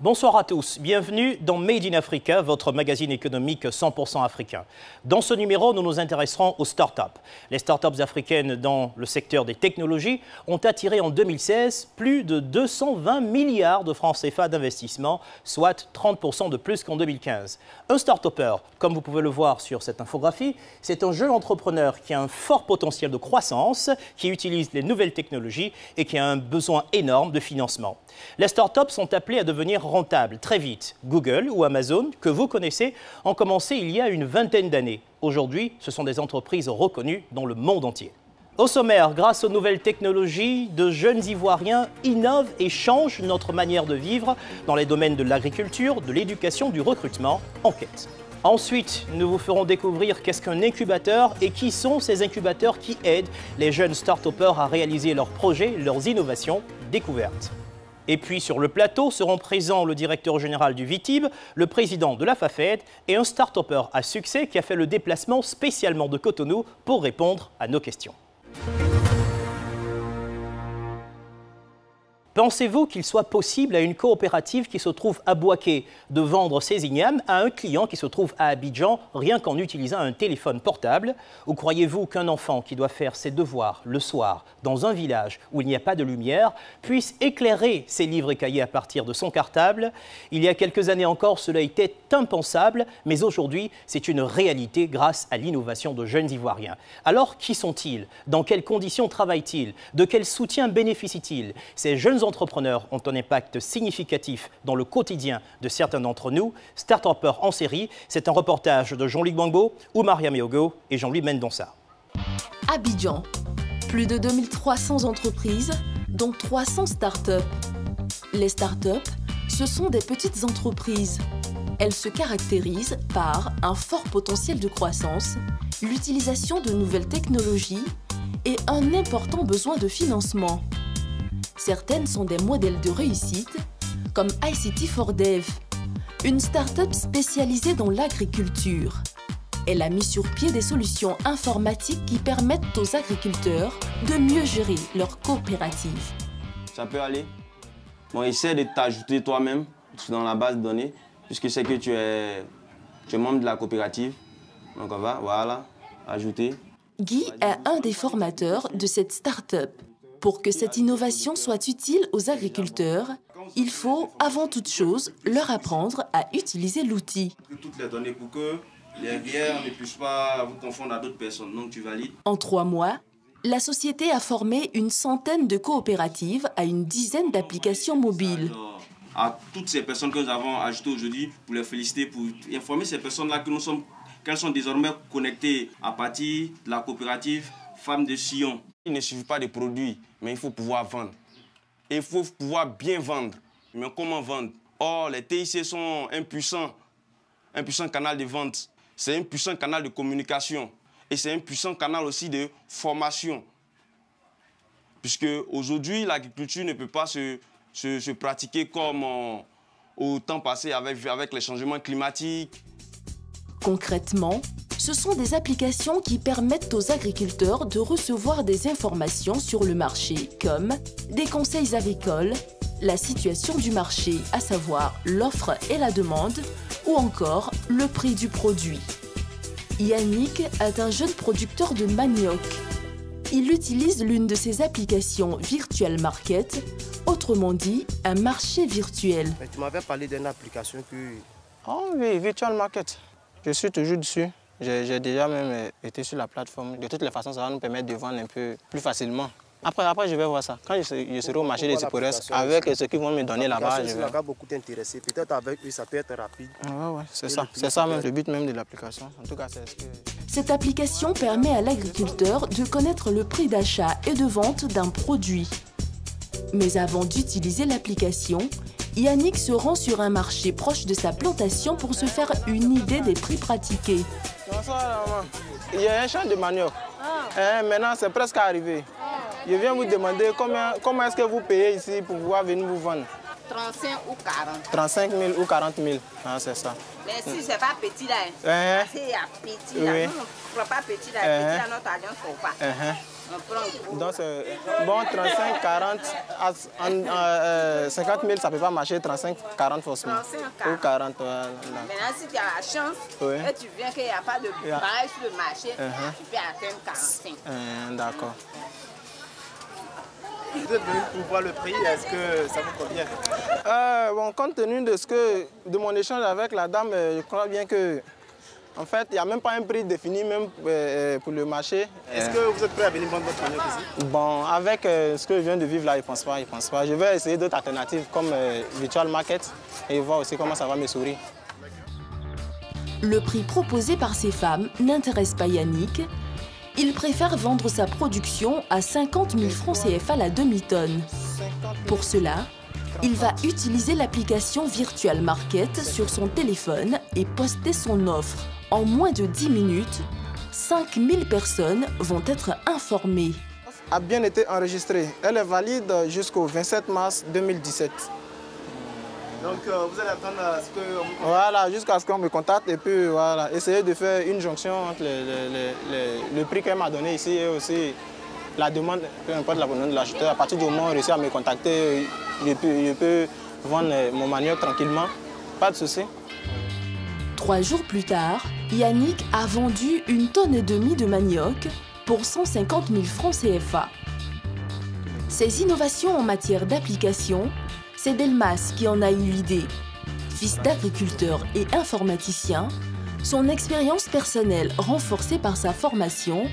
Bonsoir à tous, bienvenue dans Made in Africa, votre magazine économique 100% africain. Dans ce numéro, nous nous intéresserons aux startups. Les startups africaines dans le secteur des technologies ont attiré en 2016 plus de 220 milliards de francs CFA d'investissement, soit 30% de plus qu'en 2015. Un start-upper, comme vous pouvez le voir sur cette infographie, c'est un jeune entrepreneur qui a un fort potentiel de croissance, qui utilise les nouvelles technologies et qui a un besoin énorme de financement. Les startups sont appelées à devenir rentables très vite. Google ou Amazon, que vous connaissez, ont commencé il y a une vingtaine d'années. Aujourd'hui, ce sont des entreprises reconnues dans le monde entier. Au sommaire, grâce aux nouvelles technologies, de jeunes Ivoiriens innovent et changent notre manière de vivre dans les domaines de l'agriculture, de l'éducation, du recrutement. Enquête. Ensuite, nous vous ferons découvrir qu'est-ce qu'un incubateur et qui sont ces incubateurs qui aident les jeunes start-upers à réaliser leurs projets, leurs innovations, découvertes. Et puis sur le plateau seront présents le directeur général du VITIB, le président de la FAFED et un start-upper à succès qui a fait le déplacement spécialement de Cotonou pour répondre à nos questions. Pensez-vous qu'il soit possible à une coopérative qui se trouve à Bouaké de vendre ses ignames à un client qui se trouve à Abidjan rien qu'en utilisant un téléphone portable? Ou croyez-vous qu'un enfant qui doit faire ses devoirs le soir dans un village où il n'y a pas de lumière puisse éclairer ses livres et cahiers à partir de son cartable? Il y a quelques années encore, cela était impensable, mais aujourd'hui, c'est une réalité grâce à l'innovation de jeunes Ivoiriens. Alors, qui sont-ils? Dans quelles conditions travaillent-ils? De quel soutien bénéficient-ils? Ces jeunes entrepreneurs ont un impact significatif dans le quotidien de certains d'entre nous. Start-upers en série, c'est un reportage de Jean-Luc Bangbo, Oumar Yameogo et Jean-Louis Mendonça. Abidjan, plus de 2300 entreprises, dont 300 start-up. Les start-up, ce sont des petites entreprises. Elles se caractérisent par un fort potentiel de croissance, l'utilisation de nouvelles technologies et un important besoin de financement. Certaines sont des modèles de réussite, comme ICT4Dev, une start-up spécialisée dans l'agriculture. Elle a mis sur pied des solutions informatiques qui permettent aux agriculteurs de mieux gérer leur coopérative. Ça peut aller. Bon, essaie de t'ajouter toi-même dans la base de données, puisque c'est que tu es membre de la coopérative. Donc on va, voilà, ajouter. Guy est un des formateurs de cette start-up. Pour que cette innovation soit utile aux agriculteurs, il faut, avant toute chose, leur apprendre à utiliser l'outil. Toutes les données pour que les rivières ne puissent pas vous confondre à d'autres personnes. Donc tu valides. En 3 mois, la société a formé une centaine de coopératives à une dizaine d'applications mobiles. À toutes ces personnes que nous avons ajoutées aujourd'hui, pour les féliciter, pour informer ces personnes-là qu'elles sont désormais connectées à partir de la coopérative Femmes de Sion. Il ne suffit pas de produits, mais il faut pouvoir vendre. Et il faut pouvoir bien vendre. Mais comment vendre? Or, les TIC sont un puissant canal de vente. C'est un puissant canal de communication. Et c'est un puissant canal aussi de formation. Puisque aujourd'hui, l'agriculture ne peut pas se pratiquer comme au temps passé avec les changements climatiques. Concrètement, ce sont des applications qui permettent aux agriculteurs de recevoir des informations sur le marché, comme des conseils agricoles, la situation du marché, à savoir l'offre et la demande, ou encore le prix du produit. Yannick est un jeune producteur de manioc. Il utilise l'une de ces applications Virtual Market, autrement dit, un marché virtuel. Tu m'avais parlé d'une application que... Oh oui, Virtual Market. Je suis toujours dessus. J'ai déjà même été sur la plateforme. De toutes les façons, ça va nous permettre de vendre un peu plus facilement. Après je vais voir ça. Quand je serai au marché des Tipores, avec ce qu'ils vont me donner là-bas, je vais... Ça va beaucoup t'intéresser. Peut-être avec eux, ça peut être rapide. Oui, c'est ça. C'est ça même, le but même de l'application. En tout cas, c'est ce que... Cette application permet à l'agriculteur de connaître le prix d'achat et de vente d'un produit. Mais avant d'utiliser l'application, Yannick se rend sur un marché proche de sa plantation pour se faire une idée des prix pratiqués. Bonsoir, maman. Il y a un champ de manioc. Maintenant, c'est presque arrivé. Je viens vous demander comment est-ce que vous payez ici pour pouvoir venir vous vendre. 35 ou 40. 35 000 ou 40 000, ah, c'est ça. Mais si ce n'est pas petit là, parce qu'il y a petit là, Oui. nous ne prenons pas petit là, petit là, notre alliance ne faut pas. On prend gros. Donc, bon, 35, 40, 50 000, ça ne peut pas marcher, 35, 40 forcément. 35, Ou 40, voilà. Maintenant, si tu as la chance Oui. et tu viens qu'il n'y a pas de barrage sur le marché, tu peux atteindre 45. D'accord. Vous êtes venu pour voir le prix, est-ce que ça vous convient? Bon, compte tenu de mon échange avec la dame, je crois bien que, en fait, il n'y a même pas un prix défini même pour le marché. Est-ce que vous êtes prêt à venir vendre votre manioc ici? Bon, avec ce que je viens de vivre là, je pense pas. Je vais essayer d'autres alternatives comme Virtual Market et voir aussi comment ça va me sourire. Le prix proposé par ces femmes n'intéresse pas Yannick. Il préfère vendre sa production à 50 000 francs CFA la demi-tonne. Pour cela, il va utiliser l'application Virtual Market sur son téléphone et poster son offre. En moins de 10 minutes, 5 000 personnes vont être informées. A bien été enregistrée. Elle est valide jusqu'au 27 mars 2017. Donc vous allez attendre à ce que... Voilà, jusqu'à ce qu'on me contacte et puis voilà, essayer de faire une jonction entre le prix qu'elle m'a donné ici et aussi la demande, peu importe la demande de l'acheteur. À partir du moment où on réussit à me contacter, je peux vendre mon manioc tranquillement, pas de souci. 3 jours plus tard, Yannick a vendu 1,5 tonnes de manioc pour 150 000 francs CFA. Ces innovations en matière d'application, c'est Delmas qui en a eu l'idée. Fils d'agriculteur et informaticien, son expérience personnelle renforcée par sa formation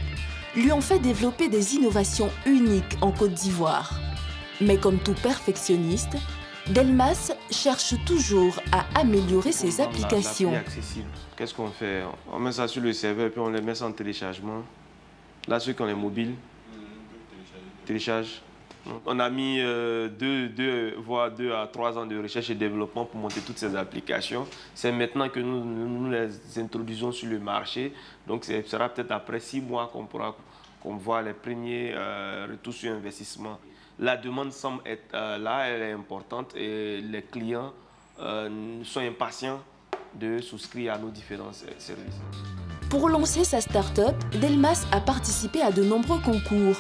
lui ont fait développer des innovations uniques en Côte d'Ivoire. Mais comme tout perfectionniste, Delmas cherche toujours à améliorer ses applications. L'appli accessible. Qu'est-ce qu'on fait? On met ça sur le serveur puis on les met en téléchargement. Là, ceux qui ont les mobiles, téléchargent. On a mis 2 à 3 ans de recherche et développement pour monter toutes ces applications. C'est maintenant que nous les introduisons sur le marché. Donc, ce sera peut-être après 6 mois qu'on voit les premiers retours sur investissement. La demande semble être là, elle est importante et les clients sont impatients de souscrire à nos différents services. Pour lancer sa start-up, Delmas a participé à de nombreux concours.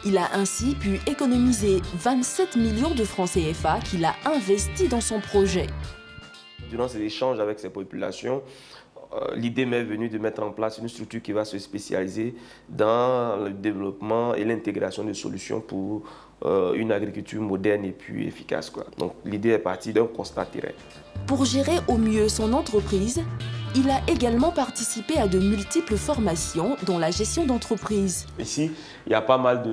Il a ainsi pu économiser 27 millions de francs CFA qu'il a investis dans son projet. Durant ces échanges avec ces populations, l'idée m'est venue de mettre en place une structure qui va se spécialiser dans le développement et l'intégration de solutions pour une agriculture moderne et puis efficace, quoi. Donc l'idée est partie d'un constat terrain. Pour gérer au mieux son entreprise, il a également participé à de multiples formations dont la gestion d'entreprise. Ici, il y a pas mal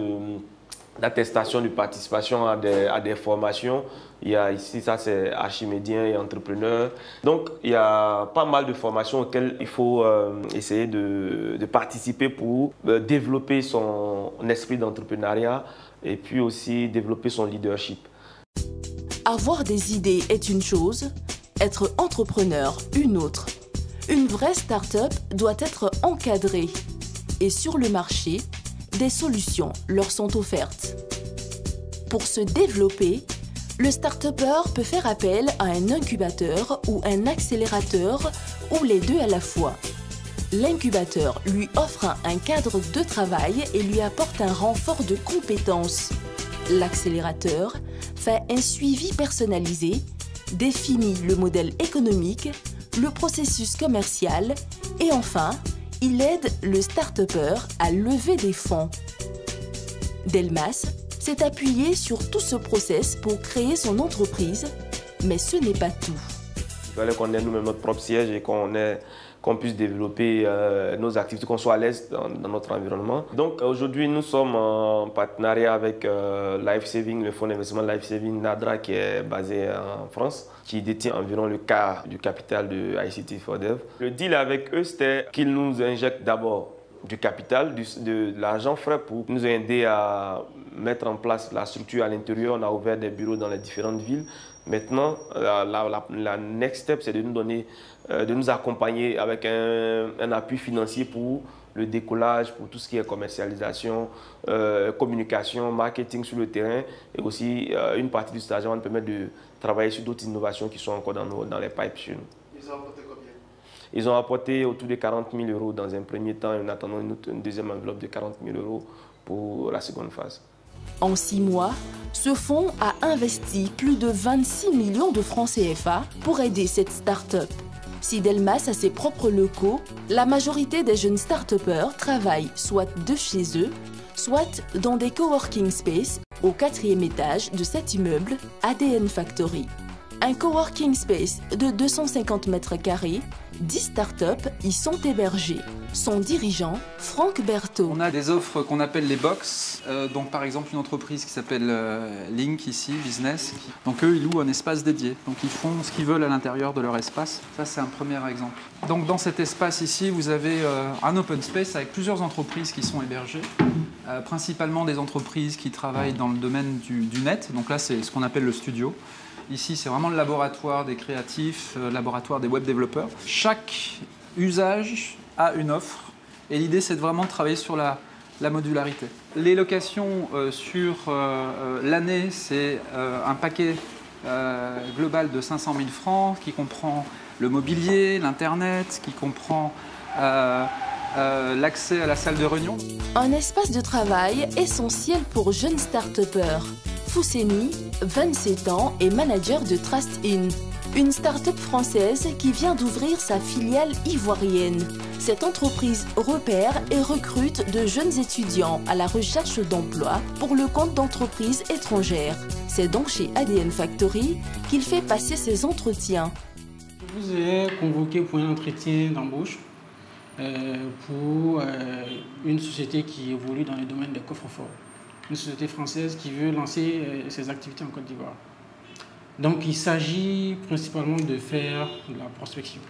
d'attestations de participation à des formations. Il y a ici, ça c'est archimédien et entrepreneur. Donc, il y a pas mal de formations auxquelles il faut essayer de participer pour développer son esprit d'entrepreneuriat et puis aussi développer son leadership. Avoir des idées est une chose, être entrepreneur une autre. Une vraie start-up doit être encadrée. Et sur le marché, des solutions leur sont offertes. Pour se développer, le start-upper peut faire appel à un incubateur ou un accélérateur ou les deux à la fois. L'incubateur lui offre un cadre de travail et lui apporte un renfort de compétences. L'accélérateur fait un suivi personnalisé, définit le modèle économique, le processus commercial et enfin, il aide le start-upper à lever des fonds. Delmas s'est appuyé sur tout ce process pour créer son entreprise, mais ce n'est pas tout. Il fallait qu'on ait nous-mêmes notre propre siège et qu'on puisse développer nos activités, qu'on soit à l'aise dans notre environnement. Donc aujourd'hui, nous sommes en partenariat avec Life Saving, le fonds d'investissement Life Saving Nadra qui est basé en France, qui détient environ le quart du capital de ICT4Dev. Le deal avec eux, c'était qu'ils nous injectent d'abord du capital, de l'argent frais pour nous aider à mettre en place la structure à l'intérieur. On a ouvert des bureaux dans les différentes villes. Maintenant, la next step, c'est de nous accompagner avec un appui financier pour le décollage, pour tout ce qui est commercialisation, communication, marketing sur le terrain. Et aussi, une partie du stage va nous permettre de travailler sur d'autres innovations qui sont encore dans les pipes chez nous. Ils ont apporté combien? Ils ont apporté autour de 40 000 € dans un premier temps et en attendant une deuxième enveloppe de 40 000 € pour la seconde phase. En 6 mois, ce fonds a investi plus de 26 millions de francs CFA pour aider cette start-up. Si Delmas a ses propres locaux, la majorité des jeunes start-upers travaillent soit de chez eux, soit dans des coworking space au 4e étage de cet immeuble ADN Factory. Un coworking space de 250 mètres carrés, 10 startups y sont hébergées. Son dirigeant, Franck Berthaud. On a des offres qu'on appelle les box. Donc par exemple une entreprise qui s'appelle Link ici, Business. Donc eux, ils louent un espace dédié. Donc ils font ce qu'ils veulent à l'intérieur de leur espace. Ça, c'est un premier exemple. Donc dans cet espace ici, vous avez un open space avec plusieurs entreprises qui sont hébergées. Principalement des entreprises qui travaillent dans le domaine du net. Donc là, c'est ce qu'on appelle le studio. Ici, c'est vraiment le laboratoire des créatifs, le laboratoire des web développeurs. Chaque usage a une offre et l'idée, c'est vraiment de travailler sur la modularité. Les locations sur l'année, c'est un paquet global de 500 000 francs qui comprend le mobilier, l'internet, qui comprend l'accès à la salle de réunion. Un espace de travail essentiel pour jeunes start-upers. Fousseni, 27 ans, est manager de Trust In, une start-up française qui vient d'ouvrir sa filiale ivoirienne. Cette entreprise repère et recrute de jeunes étudiants à la recherche d'emploi pour le compte d'entreprises étrangères. C'est donc chez ADN Factory qu'il fait passer ses entretiens. Je vous ai convoqué pour un entretien d'embauche pour une société qui évolue dans le domaine des coffres-forts. Une société française qui veut lancer ses activités en Côte d'Ivoire. Donc il s'agit principalement de faire de la prospection.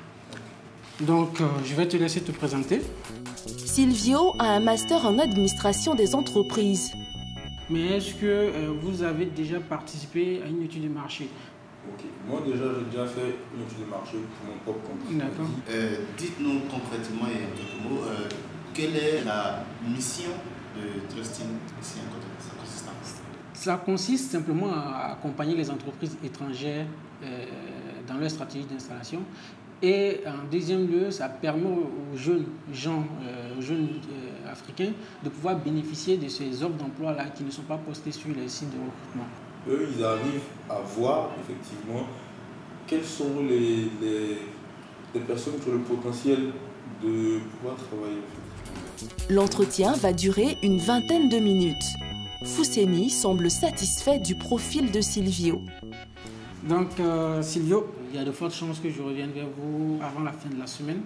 Donc je vais te laisser te présenter. Silvio a un master en administration des entreprises. Mais est-ce que vous avez déjà participé à une étude de marché? Ok, moi déjà j'ai déjà fait une étude de marché pour mon propre compte. D'accord. Dites-nous concrètement et en quelques mots, quelle est la mission de Trust In ici en Côte d'Ivoire? Ça consiste simplement à accompagner les entreprises étrangères dans leur stratégie d'installation. Et en deuxième lieu, ça permet aux jeunes gens, aux jeunes africains de pouvoir bénéficier de ces offres d'emploi-là qui ne sont pas postées sur les sites de recrutement. Eux, ils arrivent à voir effectivement quelles sont les personnes qui ont le potentiel de pouvoir travailler. L'entretien va durer une vingtaine de minutes. Fousseni semble satisfait du profil de Silvio. Donc Silvio, il y a de fortes chances que je revienne vers vous avant la fin de la semaine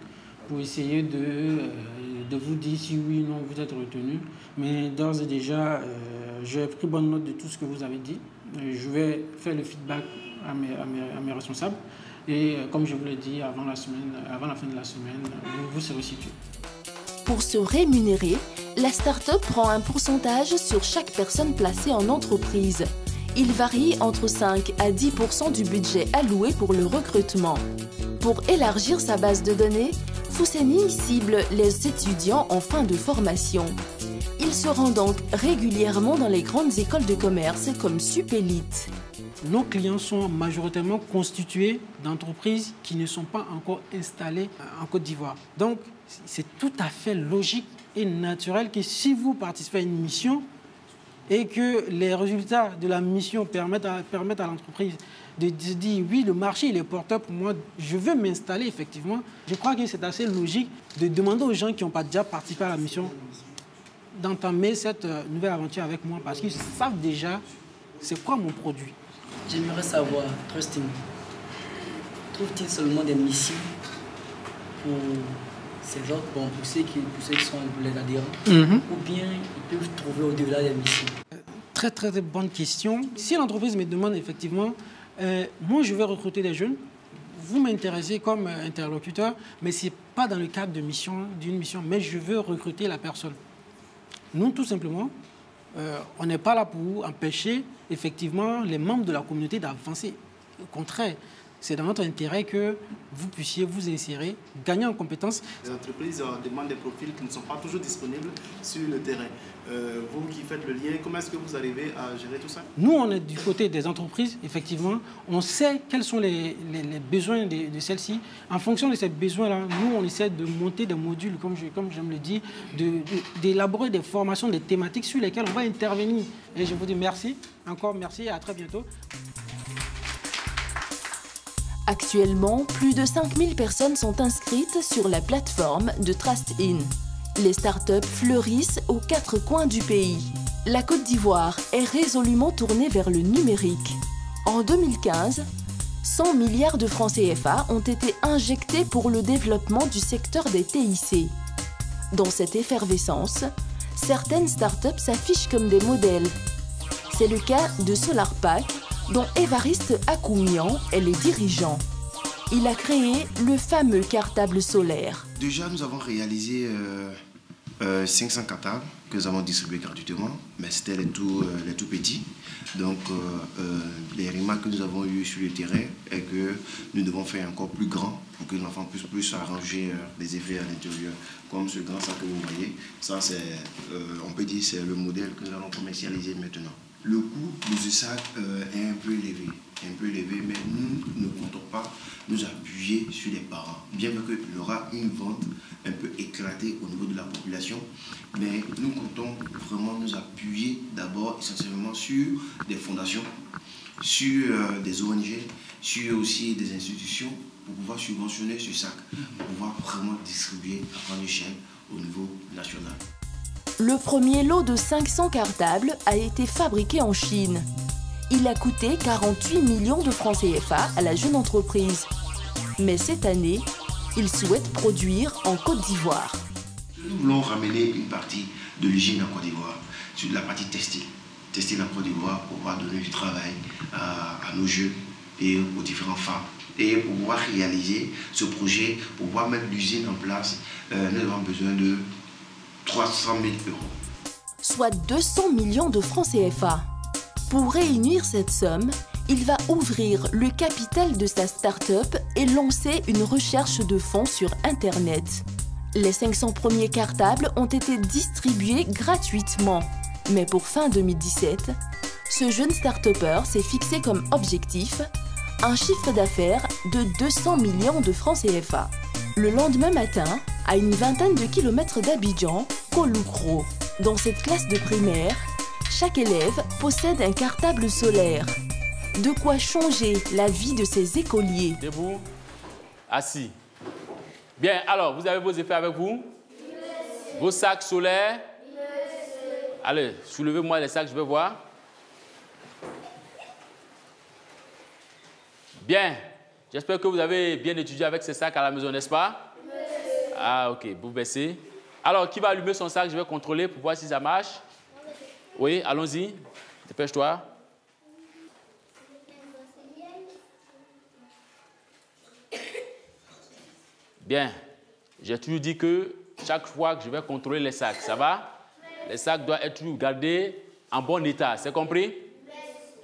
pour essayer de vous dire si oui ou non vous êtes retenu. Mais d'ores et déjà, j'ai pris bonne note de tout ce que vous avez dit. Je vais faire le feedback à mes responsables. Et comme je vous l'ai dit, avant la fin de la semaine, vous serez situé. Pour se rémunérer, la start-up prend un pourcentage sur chaque personne placée en entreprise. Il varie entre 5 à 10% du budget alloué pour le recrutement. Pour élargir sa base de données, Fousseni cible les étudiants en fin de formation. Il se rend donc régulièrement dans les grandes écoles de commerce comme Supélite. Nos clients sont majoritairement constitués d'entreprises qui ne sont pas encore installées en Côte d'Ivoire. Donc, c'est tout à fait logique et naturel que si vous participez à une mission et que les résultats de la mission permettent à l'entreprise de se dire oui, le marché il est porteur pour moi, je veux m'installer effectivement. Je crois que c'est assez logique de demander aux gens qui n'ont pas déjà participé à la mission d'entamer cette nouvelle aventure avec moi parce qu'ils savent déjà c'est quoi mon produit. J'aimerais savoir, Trust In, trouve-t-il seulement des missions pour ces autres, pour ceux qui sont les adhérents, ou bien ils peuvent trouver au-delà des missions? Très très bonne question. Si l'entreprise me demande effectivement, moi je vais recruter des jeunes, vous m'intéressez comme interlocuteur, mais ce n'est pas dans le cadre d'une mission, mais je veux recruter la personne. Nous, tout simplement, on n'est pas là pour empêcher effectivement les membres de la communauté d'avancer. Au contraire, c'est dans notre intérêt que vous puissiez vous insérer, gagner en compétences. Les entreprises demandent des profils qui ne sont pas toujours disponibles sur le terrain. Vous qui faites le lien, comment est-ce que vous arrivez à gérer tout ça? Nous, on est du côté des entreprises, effectivement. On sait quels sont les besoins de celles-ci. En fonction de ces besoins-là, nous, on essaie de monter des modules, comme j'aime le dire, d'élaborer des formations, des thématiques sur lesquelles on va intervenir. Et je vous dis merci, encore merci et à très bientôt. Actuellement, plus de 5000 personnes sont inscrites sur la plateforme de TrustIn. Les startups fleurissent aux 4 coins du pays. La Côte d'Ivoire est résolument tournée vers le numérique. En 2015, 100 milliards de francs CFA ont été injectés pour le développement du secteur des TIC. Dans cette effervescence, certaines startups s'affichent comme des modèles. C'est le cas de SolarPack, dont Évariste Akoumian est le dirigeant. Il a créé le fameux cartable solaire. Déjà, nous avons réalisé 500 cartables que nous avons distribués gratuitement, mais c'était les tout petits. Donc, les remarques que nous avons eues sur le terrain est que nous devons faire encore plus grand pour que l'enfant puisse plus arranger les effets à l'intérieur. Comme ce grand sac que vous voyez, ça c'est, on peut dire, c'est le modèle que nous allons commercialiser maintenant. Le coût de ce sac est un peu élevé, mais nous ne comptons pas nous appuyer sur les parents. Bien qu'il y aura une vente un peu éclatée au niveau de la population, mais nous comptons vraiment nous appuyer d'abord essentiellement sur des fondations, sur des ONG, sur aussi des institutions pour pouvoir subventionner ce sac, pour pouvoir vraiment distribuer à grande échelle au niveau national. Le premier lot de 500 cartables a été fabriqué en Chine. Il a coûté 48 millions de francs CFA à la jeune entreprise. Mais cette année, il souhaite produire en Côte d'Ivoire. Nous voulons ramener une partie de l'usine en Côte d'Ivoire, sur la partie textile. Textile en Côte d'Ivoire pour pouvoir donner du travail à nos jeunes et aux différentes femmes. Et pour pouvoir réaliser ce projet, pour pouvoir mettre l'usine en place, nous avons besoin de 300 000 €. Soit 200 millions de francs CFA. Pour réunir cette somme, il va ouvrir le capital de sa start-up et lancer une recherche de fonds sur Internet. Les 500 premiers cartables ont été distribués gratuitement. Mais pour fin 2017, ce jeune start-upper s'est fixé comme objectif un chiffre d'affaires de 200 millions de francs CFA. Le lendemain matin, à une vingtaine de kilomètres d'Abidjan, Kouloukro. Dans cette classe de primaire, chaque élève possède un cartable solaire. De quoi changer la vie de ses écoliers. Debout, assis. Bien, alors, vous avez vos effets avec vous? Vos sacs solaires? Allez, soulevez-moi les sacs, je vais voir. Bien. J'espère que vous avez bien étudié avec ces sacs à la maison, n'est-ce pas? Ah, ok. Vous baissez. Alors, qui va allumer son sac? Je vais contrôler pour voir si ça marche. Oui, allons-y. Dépêche-toi. Bien. J'ai toujours dit que chaque fois que je vais contrôler les sacs, ça va? Les sacs doivent être toujours gardés en bon état. C'est compris?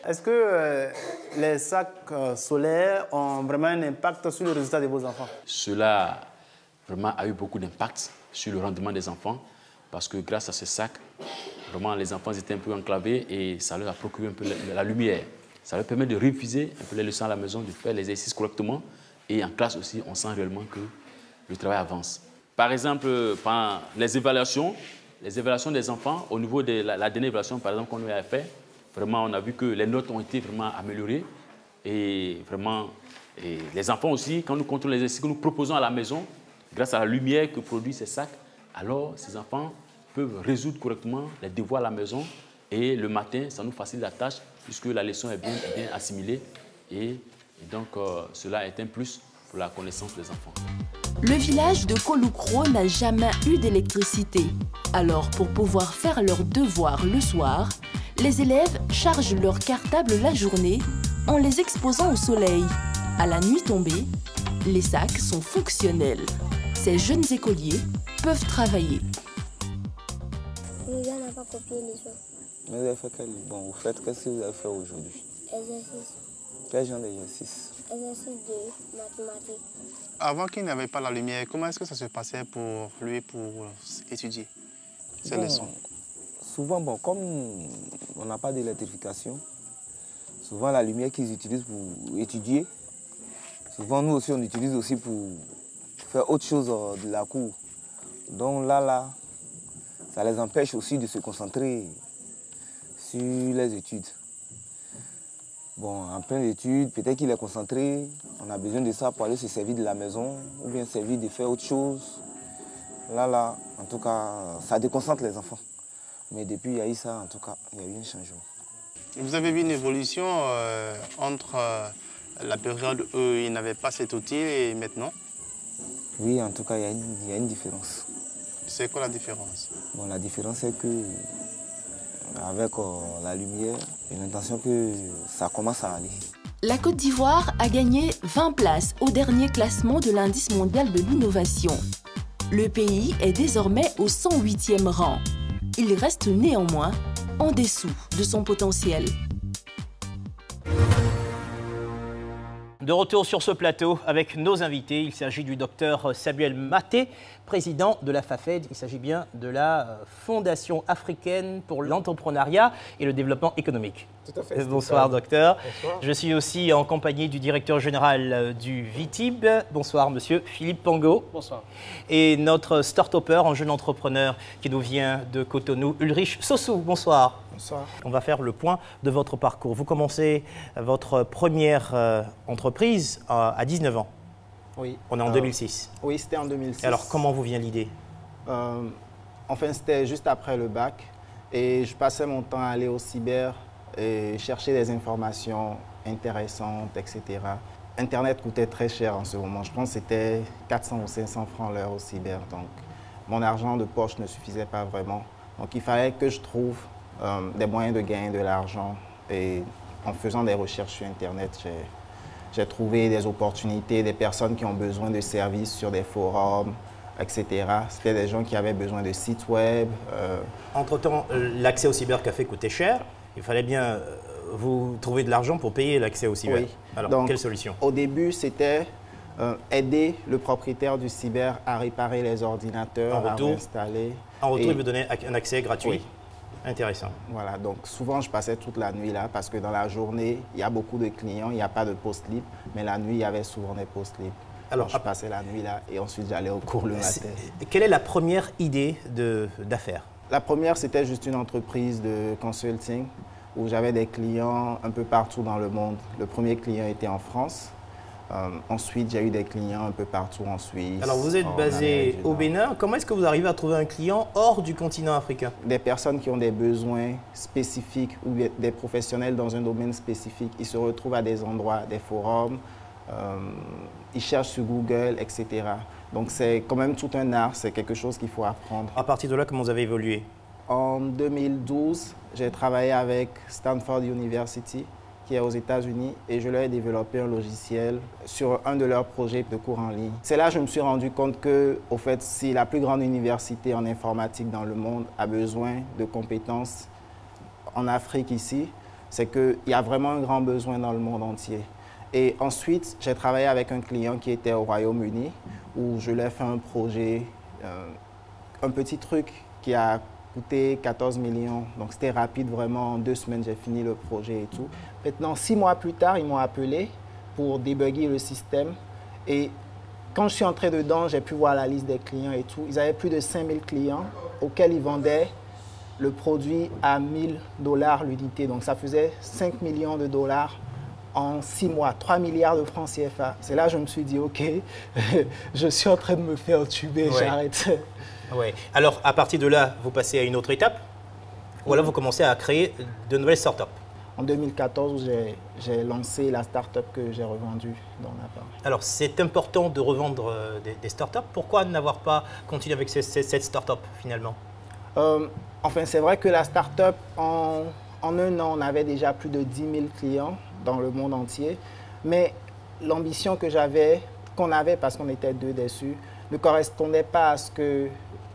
Est-ce que les sacs solaires ont vraiment un impact sur le résultat de vos enfants? Cela vraiment a eu beaucoup d'impact sur le rendement des enfants parce que grâce à ces sacs, vraiment les enfants étaient un peu enclavés et ça leur a procuré un peu la lumière. Ça leur permet de réviser un peu les leçons à la maison, de faire l'exercice correctement et en classe aussi, on sent réellement que le travail avance. Par exemple, pendant les évaluations des enfants, au niveau de la dernière évaluation par exemple qu'on a fait, vraiment, on a vu que les notes ont été vraiment améliorées et vraiment, les enfants aussi, quand nous contrôlons les exercices que nous proposons à la maison, grâce à la lumière que produisent ces sacs, alors ces enfants peuvent résoudre correctement les devoirs à la maison et le matin, ça nous facilite la tâche puisque la leçon est bien assimilée et donc cela est un plus pour la connaissance des enfants. Le village de Kouloukro n'a jamais eu d'électricité. Alors, pour pouvoir faire leurs devoirs le soir, les élèves chargent leurs cartables la journée en les exposant au soleil. À la nuit tombée, les sacs sont fonctionnels. Ces jeunes écoliers peuvent travailler. Le gars n'a pas copié les choses. Mais vous avez fait quel... Bon, vous faites qu'est-ce que vous avez fait aujourd'hui? Exercice. Quel genre d'exercice? exercice de mathématiques. Avant qu'il n'avait pas la lumière, comment est-ce que ça se passait pour lui pour étudier ces leçons? Souvent, comme on n'a pas d'électrification, souvent la lumière qu'ils utilisent pour étudier, souvent nous aussi on utilise aussi pour faire autre chose de la cour. Donc là, ça les empêche aussi de se concentrer sur les études. Bon, en pleine étude, peut-être qu'il est concentré, on a besoin de ça pour aller se servir de la maison ou bien servir de faire autre chose. Là, en tout cas, ça déconcentre les enfants. Mais depuis il y a eu ça, en tout cas, il y a eu un changement. Vous avez vu une évolution entre la période où il n'avait pas cet outil et maintenant? Oui, en tout cas, il y a une différence. C'est quoi la différence? Bon, la différence, c'est que avec la lumière, j'ai l'intention que ça commence à aller. La Côte d'Ivoire a gagné 20 places au dernier classement de l'indice mondial de l'innovation. Le pays est désormais au 108e rang. Il reste néanmoins en dessous de son potentiel. De retour sur ce plateau avec nos invités, il s'agit du docteur Samuel Maté, président de la FAFED. Il s'agit bien de la Fondation africaine pour l'entrepreneuriat et le développement économique. Tout à fait. Bonsoir docteur. Bonsoir. Je suis aussi en compagnie du directeur général du VITIB. Bonsoir monsieur Philippe Pango. Bonsoir. Et notre start-upper, un jeune entrepreneur qui nous vient de Cotonou, Ulrich Sossou. Bonsoir. Bonsoir. On va faire le point de votre parcours. Vous commencez votre première entreprise à 19 ans. Oui. On est en 2006. Oui, c'était en 2006. Alors, comment vous vient l'idée? Enfin, c'était juste après le bac. Et je passais mon temps à aller au cyber et chercher des informations intéressantes, etc. Internet coûtait très cher en ce moment. Je pense que c'était 400 ou 500 francs l'heure au cyber. Donc, mon argent de poche ne suffisait pas vraiment. Donc, il fallait que je trouve des moyens de gagner de l'argent. Et en faisant des recherches sur Internet, j'ai trouvé des opportunités, des personnes qui ont besoin de services sur des forums, etc. C'était des gens qui avaient besoin de sites web. Entre-temps, l'accès au cybercafé coûtait cher. Il fallait bien vous trouver de l'argent pour payer l'accès au cyber. Oui. Alors, donc, quelle solution? Au début, c'était aider le propriétaire du cyber à réparer les ordinateurs, à réinstaller. En retour, il vous donnait un accès gratuit. Oui. Intéressant. Voilà, donc souvent je passais toute la nuit là parce que dans la journée, il y a beaucoup de clients, il n'y a pas de poste libre, mais la nuit, il y avait souvent des postes libres. Alors je passais la nuit là et ensuite j'allais au cours le matin. Quelle est la première idée d'affaires? La première, c'était juste une entreprise de consulting où j'avais des clients un peu partout dans le monde. Le premier client était en France. Ensuite, j'ai eu des clients un peu partout en Suisse. Alors, vous êtes basé au Bénin. Comment est-ce que vous arrivez à trouver un client hors du continent africain? Des personnes qui ont des besoins spécifiques ou des professionnels dans un domaine spécifique. Ils se retrouvent à des endroits, des forums, ils cherchent sur Google, etc. Donc, c'est quand même tout un art. C'est quelque chose qu'il faut apprendre. À partir de là, comment vous avez évolué? En 2012, j'ai travaillé avec Stanford University, qui est aux États-Unis, et je leur ai développé un logiciel sur un de leurs projets de cours en ligne. C'est là que je me suis rendu compte que, au fait, si la plus grande université en informatique dans le monde a besoin de compétences en Afrique ici, c'est qu'il y a vraiment un grand besoin dans le monde entier. Et ensuite, j'ai travaillé avec un client qui était au Royaume-Uni, où je lui ai fait un projet, un petit truc qui a coûté 14 millions. Donc c'était rapide, vraiment. En 2 semaines, j'ai fini le projet et tout. Maintenant, 6 mois plus tard, ils m'ont appelé pour débugger le système. Et quand je suis entré dedans, j'ai pu voir la liste des clients et tout. Ils avaient plus de 5000 clients auxquels ils vendaient le produit à 1000 $ l'unité. Donc ça faisait 5 millions de dollars en 6 mois, 3 milliards de francs CFA. C'est là que je me suis dit, OK, je suis en train de me faire tuber, j'arrête. Ouais. Alors, à partir de là, vous passez à une autre étape? Ou alors vous commencez à créer de nouvelles startups? En 2014, j'ai lancé la start-up que j'ai revendue dans la part. Alors, c'est important de revendre des startups. Pourquoi n'avoir pas continué avec cette start-up finalement? Enfin, c'est vrai que la start-up, en 1 an, on avait déjà plus de 10 000 clients dans le monde entier. Mais l'ambition que j'avais, qu'on avait parce qu'on était 2 dessus, ne correspondait pas à ce que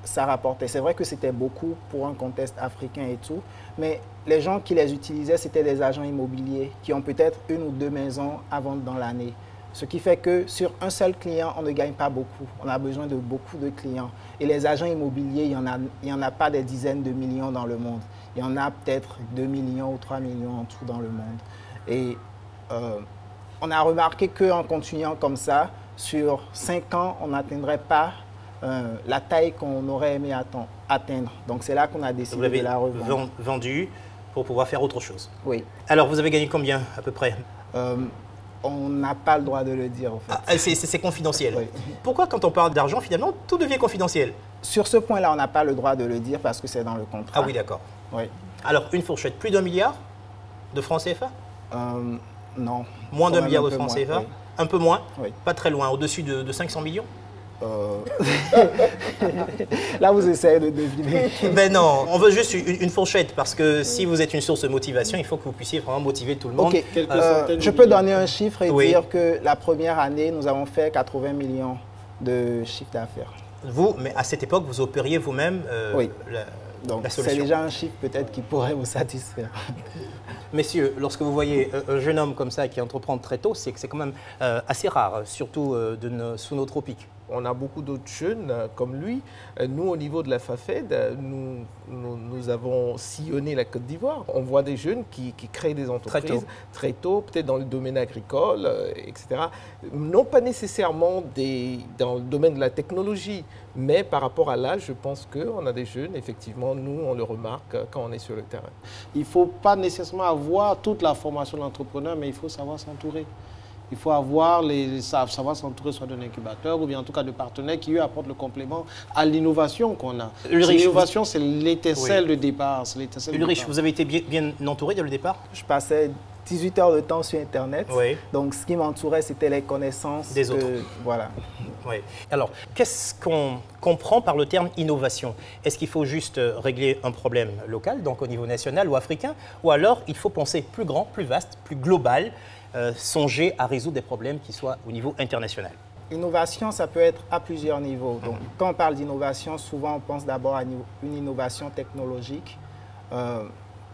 ça rapportait. C'est vrai que c'était beaucoup pour un contexte africain et tout, mais les gens qui les utilisaient, c'était des agents immobiliers qui ont peut-être 1 ou 2 maisons à vendre dans l'année. Ce qui fait que sur un seul client, on ne gagne pas beaucoup. On a besoin de beaucoup de clients. Et les agents immobiliers, il y en a pas des dizaines de millions dans le monde. Il y en a peut-être 2 millions ou 3 millions en tout dans le monde. Et on a remarqué qu'en continuant comme ça, sur 5 ans, on n'atteindrait pas la taille qu'on aurait aimé atteindre. Donc c'est là qu'on a décidé de la revendre. Vous l'avez vendu pour pouvoir faire autre chose. Oui. Alors vous avez gagné combien à peu près? On n'a pas le droit de le dire, en fait. Ah, c'est confidentiel. Oui. Pourquoi, quand on parle d'argent, finalement, tout devient confidentiel? Sur ce point-là, on n'a pas le droit de le dire parce que c'est dans le contrat. Ah oui, d'accord. Oui. Alors, une fourchette, plus d'1 milliard de francs CFA? Non. Moins d'1 milliard de francs CFA? Oui. Un peu moins? Oui. Pas très loin, au-dessus de 500 millions? Là, vous essayez de deviner. Ben non, on veut juste une fourchette parce que si vous êtes une source de motivation, il faut que vous puissiez vraiment motiver tout le monde. Ok, je peux donner un chiffre et dire que la première année, nous avons fait 80 millions de chiffre d'affaires. Vous, mais à cette époque, vous opériez vous-même oui. la solution. C'est déjà un chiffre peut-être qui pourrait vous satisfaire. Messieurs, lorsque vous voyez un jeune homme comme ça qui entreprend très tôt, c'est que c'est quand même assez rare, surtout sous nos tropiques. On a beaucoup d'autres jeunes comme lui. Nous, au niveau de la FAFED, nous avons sillonné la Côte d'Ivoire. On voit des jeunes qui créent des entreprises très tôt, peut-être dans le domaine agricole, etc. Non pas nécessairement dans le domaine de la technologie, mais par rapport à l'âge, je pense qu'on a des jeunes, effectivement, nous, on le remarque quand on est sur le terrain. Il ne faut pas nécessairement avoir toute la formation d'entrepreneur, mais il faut savoir s'entourer. Il faut savoir s'entourer soit d'un incubateur ou bien en tout cas de partenaires qui lui apportent le complément à l'innovation qu'on a. L'innovation, c'est l'étincelle de départ. Ulrich, vous avez été bien entouré dès le départ? Je passais 18 heures de temps sur Internet. Oui. Donc, ce qui m'entourait, c'était les connaissances des autres. Voilà. Oui. Alors, qu'est-ce qu'on comprend par le terme innovation? Est-ce qu'il faut juste régler un problème local, donc au niveau national ou africain, ou alors il faut penser plus grand, plus vaste, plus global, songer à résoudre des problèmes qui soient au niveau international? L'innovation, ça peut être à plusieurs niveaux. Donc, quand on parle d'innovation, souvent on pense d'abord à une innovation technologique.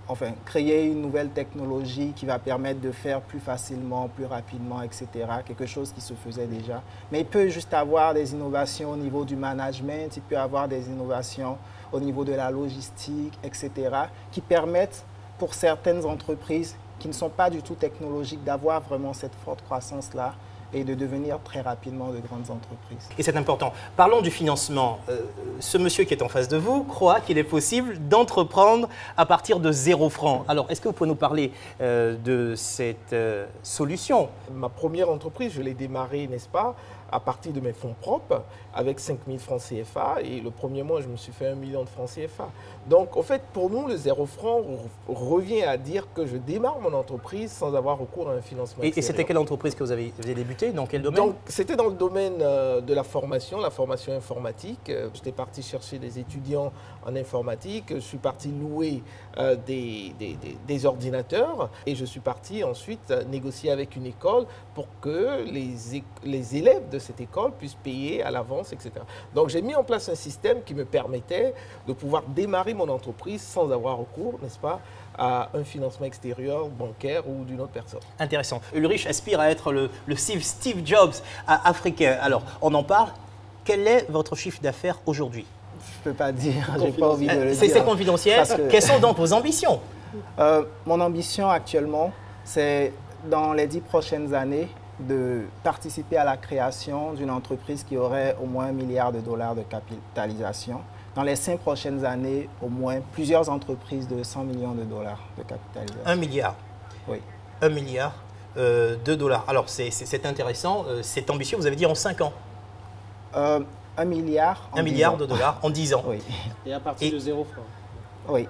Enfin, créer une nouvelle technologie qui va permettre de faire plus facilement, plus rapidement, etc. Quelque chose qui se faisait déjà. Mais il peut juste avoir des innovations au niveau du management, il peut avoir des innovations au niveau de la logistique, etc. qui permettent pour certaines entreprises qui ne sont pas du tout technologiques d'avoir vraiment cette forte croissance-là et de devenir très rapidement de grandes entreprises. Et c'est important. Parlons du financement. Ce monsieur qui est en face de vous croit qu'il est possible d'entreprendre à partir de 0 francs. Alors, est-ce que vous pouvez nous parler de cette solution? Ma première entreprise, je l'ai démarrée, n'est-ce pas, à partir de mes fonds propres, avec 5 000 francs CFA. Et le premier mois, je me suis fait 1 million de francs CFA. Donc, en fait, pour nous, le 0 franc revient à dire que je démarre mon entreprise sans avoir recours à un financement extérieur. Et c'était quelle entreprise que vous avez débuté? Dans quel domaine? C'était dans le domaine de la formation informatique. J'étais parti chercher des étudiants en informatique. Je suis parti louer des ordinateurs. Et je suis parti ensuite négocier avec une école pour que les élèves de cette école puissent payer à l'avance, etc. Donc j'ai mis en place un système qui me permettait de pouvoir démarrer mon entreprise sans avoir recours, n'est-ce pas, à un financement extérieur, bancaire ou d'une autre personne. Intéressant. Ulrich aspire à être le Steve Jobs africain. Alors, on en parle. Quel est votre chiffre d'affaires aujourd'hui? Je ne peux pas dire, j'ai pas envie de le dire. C'est confidentiel. Quelles sont donc vos ambitions? Mon ambition actuellement, c'est dans les 10 prochaines années, de participer à la création d'une entreprise qui aurait au moins $1 milliard de capitalisation. Dans les 5 prochaines années, au moins plusieurs entreprises de $100 millions de capitalisation. 1 milliard? Oui. 1 milliard de dollars. Alors, c'est intéressant. C'est ambitieux, vous avez dit en 5 ans? 1 milliard en 1 milliard de dollars en 10 ans. Oui. Et à partir de 0 francs. Oui.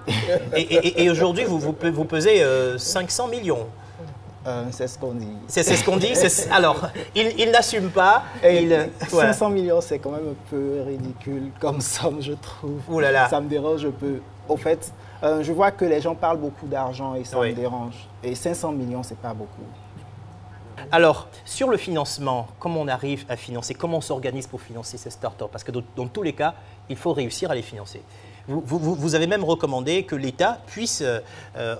Et aujourd'hui, vous pesez 500 millions. C'est ce qu'on dit. C'est ce qu'on dit. Alors, il n'assume pas. 500 millions, c'est quand même un peu ridicule comme somme, je trouve. Ouh là là. Ça me dérange un peu. Au fait, je vois que les gens parlent beaucoup d'argent et ça me dérange. Et 500 millions, c'est pas beaucoup. Alors, sur le financement, comment on arrive à financer, comment on s'organise pour financer ces startups? Parce que dans tous les cas, il faut réussir à les financer. Vous avez même recommandé que l'État puisse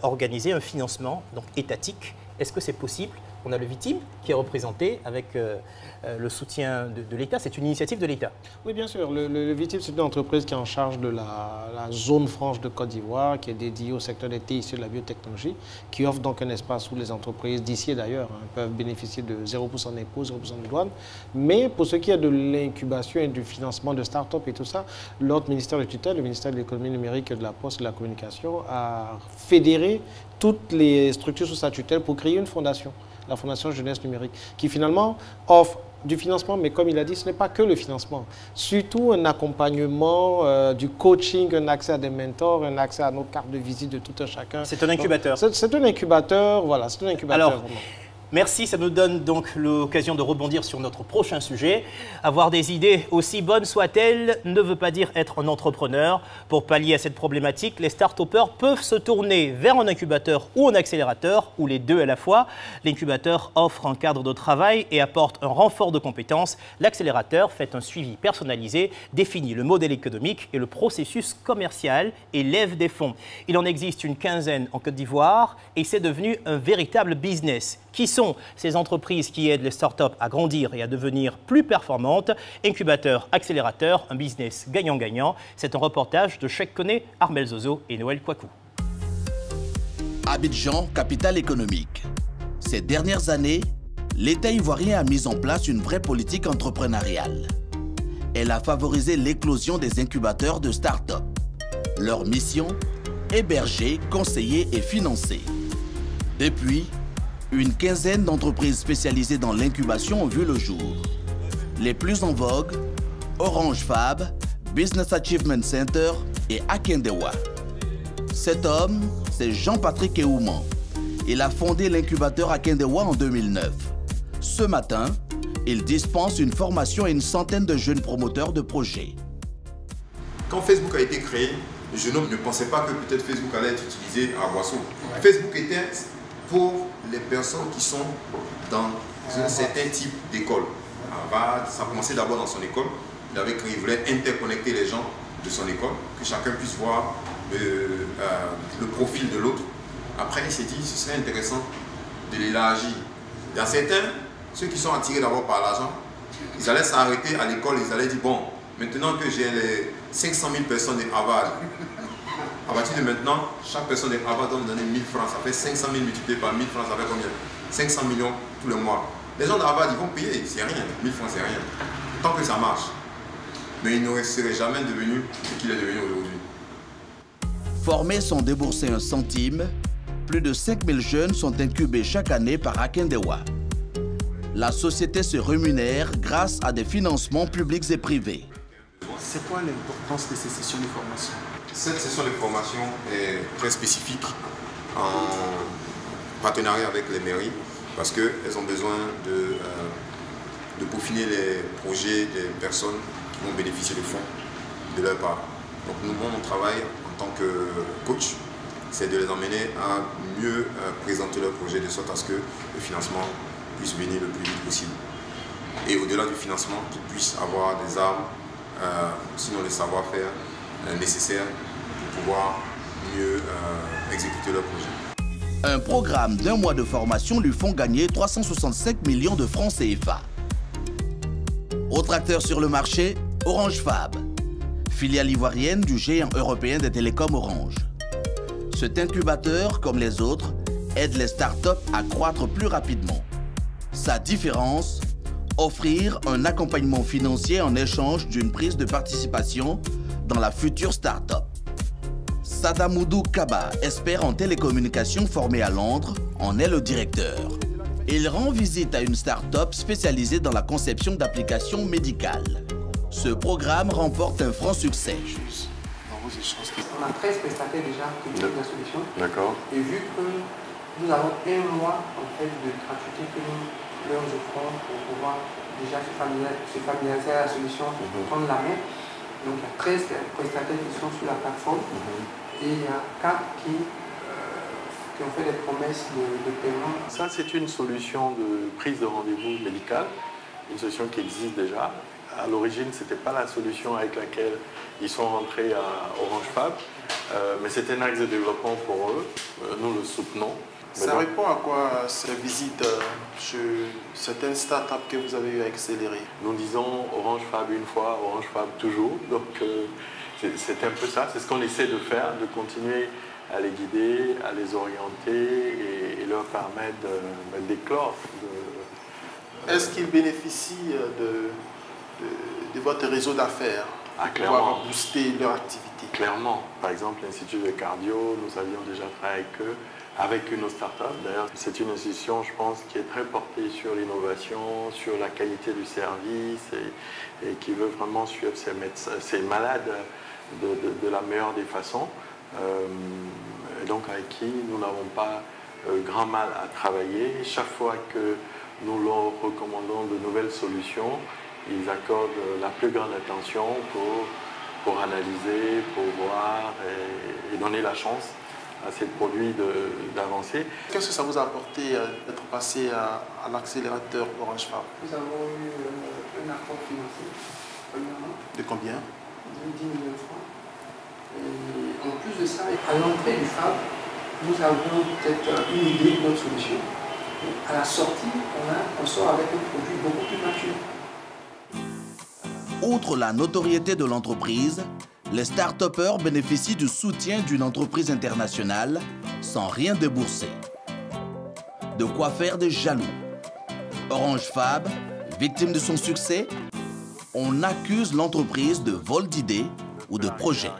organiser un financement donc étatique. Est-ce que c'est possible? On a le VITIM qui est représenté avec le soutien de l'État. C'est une initiative de l'État. Oui, bien sûr. Le VITIM, c'est une entreprise qui est en charge de la zone franche de Côte d'Ivoire, qui est dédiée au secteur des TIC de la biotechnologie, qui offre donc un espace où les entreprises d'ici et d'ailleurs peuvent bénéficier de 0% d'impôts, 0% de douane. Mais pour ce qui est de l'incubation et du financement de start-up et tout ça, l'autre ministère de tutelle, le ministère de l'économie numérique, de la poste et de la communication, a fédéré toutes les structures sous sa tutelle pour créer une fondation, la Fondation Jeunesse Numérique, qui finalement offre du financement, mais comme il a dit, ce n'est pas que le financement. Surtout un accompagnement, du coaching, un accès à des mentors, un accès à notre carte de visite de tout un chacun. C'est un incubateur. C'est un incubateur, voilà, c'est un incubateur. Alors, merci, ça nous donne donc l'occasion de rebondir sur notre prochain sujet. Avoir des idées, aussi bonnes soient-elles, ne veut pas dire être un entrepreneur. Pour pallier à cette problématique, les start-upers peuvent se tourner vers un incubateur ou un accélérateur, ou les deux à la fois. L'incubateur offre un cadre de travail et apporte un renfort de compétences. L'accélérateur fait un suivi personnalisé, définit le modèle économique et le processus commercial et lève des fonds. Il en existe une quinzaine en Côte d'Ivoire et c'est devenu un véritable business. Qui sont ces entreprises qui aident les startups à grandir et à devenir plus performantes? Incubateur, accélérateur, un business gagnant-gagnant. C'est un reportage de Cheikh Koné, Armel Zozo et Noël Kouakou. Abidjan, capitale économique. Ces dernières années, l'État ivoirien a mis en place une vraie politique entrepreneuriale. Elle a favorisé l'éclosion des incubateurs de start-up. Leur mission, héberger, conseiller et financer. Depuis, une quinzaine d'entreprises spécialisées dans l'incubation ont vu le jour. Les plus en vogue, Orange Fab, Business Achievement Center et Akendewa. Cet homme, c'est Jean-Patrick Eouman. Il a fondé l'incubateur Akendewa en 2009. Ce matin, il dispense une formation à une centaine de jeunes promoteurs de projets. Quand Facebook a été créé, le jeune homme ne pensait pas que peut-être Facebook allait être utilisé à Boisson. Facebook était pour les personnes qui sont dans un certain type d'école. Ça a commencé d'abord dans son école. Il voulait interconnecter les gens de son école, que chacun puisse voir le profil de l'autre. Après, il s'est dit, ce serait intéressant de l'élargir. Dans certains, ceux qui sont attirés d'abord par l'argent, ils allaient s'arrêter à l'école, ils allaient dire, bon, maintenant que j'ai les 500 000 personnes de Harvard, à partir de maintenant, chaque personne de Harvard doit me donner 1000 francs. Ça fait 500 000 multiplié par 1000 francs, ça fait combien? 500 millions tous les mois. Les gens de Harvard, ils vont payer, c'est rien. 1000 francs, c'est rien. Tant que ça marche. Mais il ne serait jamais devenu ce qu'il est devenu aujourd'hui. Formés sans débourser un centime, plus de 5000 jeunes sont incubés chaque année par Akendewa. La société se rémunère grâce à des financements publics et privés. C'est quoi l'importance de ces sessions de formation? Cette session de formation est très spécifique en partenariat avec les mairies parce qu'elles ont besoin de peaufiner les projets des personnes qui vont bénéficier de fonds de leur part. Donc nous, mon travail en tant que coach, c'est de les emmener à mieux présenter leurs projets de sorte à ce que le financement puisse venir le plus vite possible. Et au-delà du financement, qu'ils puissent avoir des armes, sinon le savoir-faire nécessaire pour pouvoir mieux exécuter leur projet. Un programme d'1 mois de formation lui font gagner 365 millions de francs CFA. Autre acteur sur le marché, Orange Fab, filiale ivoirienne du géant européen des télécoms Orange. Cet incubateur, comme les autres, aide les startups à croître plus rapidement. Sa différence, offrir un accompagnement financier en échange d'une prise de participation dans la future start-up. Sadamoudou Kaba, expert en télécommunications formé à Londres, en est le directeur. Il rend visite à une start-up spécialisée dans la conception d'applications médicales. Ce programme remporte un franc succès. On a 13 prestataires déjà qui utilisent la solution. D'accord. Et vu que nous avons 1 mois en fait, de gratuité que nous leur offrons pour pouvoir déjà se familiariser à la solution, prendre la main. Donc il y a 13 prestataires qui sont sur la plateforme et il y a 4 qui qui ont fait des promesses de paiement. Ça, c'est une solution de prise de rendez-vous médical, une solution qui existe déjà. À l'origine, ce n'était pas la solution avec laquelle ils sont rentrés à Orange Fab, mais c'était un axe de développement pour eux. Nous le soutenons. Ça répond à quoi ces visites chez certaines startups que vous avez eu à accélérer? Nous disons Orange Fab une fois, Orange Fab toujours. Donc c'est un peu ça, c'est ce qu'on essaie de faire, de continuer à les guider, à les orienter et leur permettre d'éclore. Est-ce qu'ils bénéficient de votre réseau d'affaires pour pouvoir booster leur activité? Clairement. Par exemple, l'Institut de cardio, nous avions déjà travaillé avec eux, avec une start-up. D'ailleurs, c'est une institution, je pense, qui est très portée sur l'innovation, sur la qualité du service et qui veut vraiment suivre ses malades de la meilleure des façons. Et donc, avec qui nous n'avons pas grand mal à travailler. Chaque fois que nous leur recommandons de nouvelles solutions, ils accordent la plus grande attention pour analyser, pour voir et donner la chance à ces produits d'avancer. Qu'est-ce que ça vous a apporté d'être passé à l'accélérateur Orange Fab? Nous avons eu un accord financier, premièrement. De combien? De 10 millions de francs. Et en plus de ça, à l'entrée du Fab, nous avons peut-être une idée de notre solution. Et à la sortie, on sort avec un produit beaucoup plus mature. Outre la notoriété de l'entreprise, les start-upers bénéficient du soutien d'une entreprise internationale sans rien débourser. De quoi faire des jaloux. Orange Fab, victime de son succès, on accuse l'entreprise de vol d'idées ou de projets.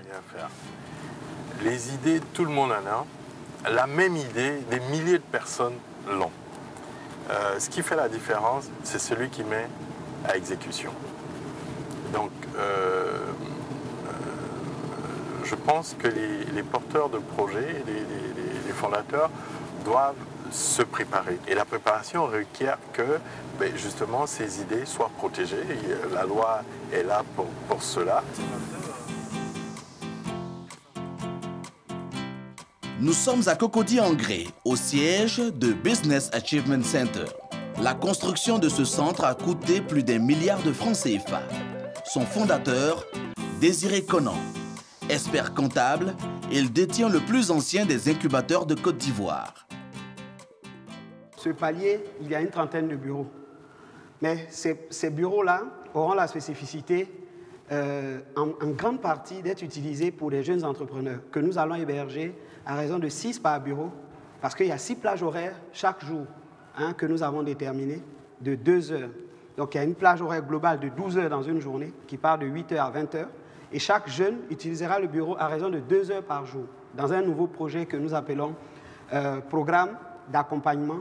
Les idées, tout le monde en a. La même idée, des milliers de personnes l'ont. Ce qui fait la différence, c'est celui qui met à exécution. Donc, je pense que les porteurs de projets, les fondateurs, doivent se préparer. Et la préparation requiert que, justement, ces idées soient protégées. Et la loi est là pour cela. Nous sommes à Cocody-en-Grès, au siège de Business Achievement Center. La construction de ce centre a coûté plus d'1 milliard de francs CFA. Son fondateur, Désiré Conan, expert comptable, il détient le plus ancien des incubateurs de Côte d'Ivoire. Ce palier, il y a une 30aine de bureaux. Mais ces bureaux-là auront la spécificité en grande partie d'être utilisés pour des jeunes entrepreneurs que nous allons héberger à raison de 6 par bureau, parce qu'il y a 6 plages horaires chaque jour que nous avons déterminées de 2 heures. Donc il y a une plage horaire globale de 12 heures dans une journée qui part de 8 heures à 20 heures. Et chaque jeune utilisera le bureau à raison de 2 heures par jour dans un nouveau projet que nous appelons programme d'accompagnement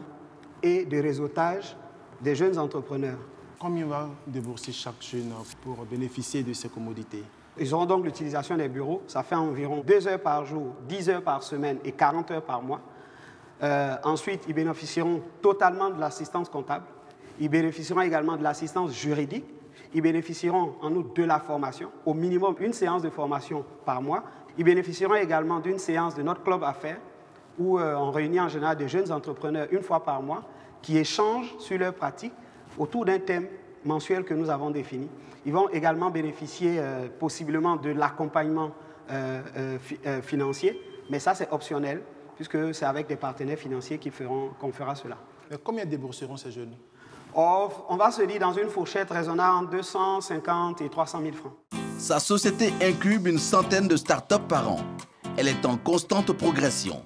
et de réseautage des jeunes entrepreneurs. Combien va débourser chaque jeune pour bénéficier de ces commodités? Ils auront donc l'utilisation des bureaux. Ça fait environ 2 heures par jour, 10 heures par semaine et 40 heures par mois. Ensuite, ils bénéficieront totalement de l'assistance comptable. Ils bénéficieront également de l'assistance juridique. Ils bénéficieront en outre de la formation, au minimum une séance de formation par mois. Ils bénéficieront également d'une séance de notre club affaires où on réunit en général des jeunes entrepreneurs une fois par mois qui échangent sur leurs pratiques autour d'un thème mensuel que nous avons défini. Ils vont également bénéficier possiblement de l'accompagnement financier, mais ça c'est optionnel puisque c'est avec des partenaires financiers qu'on fera cela. Mais combien débourseront ces jeunes? On va se dire dans une fourchette raisonnable entre 250 et 300 000 francs. Sa société incube une centaine de start-up par an. Elle est en constante progression.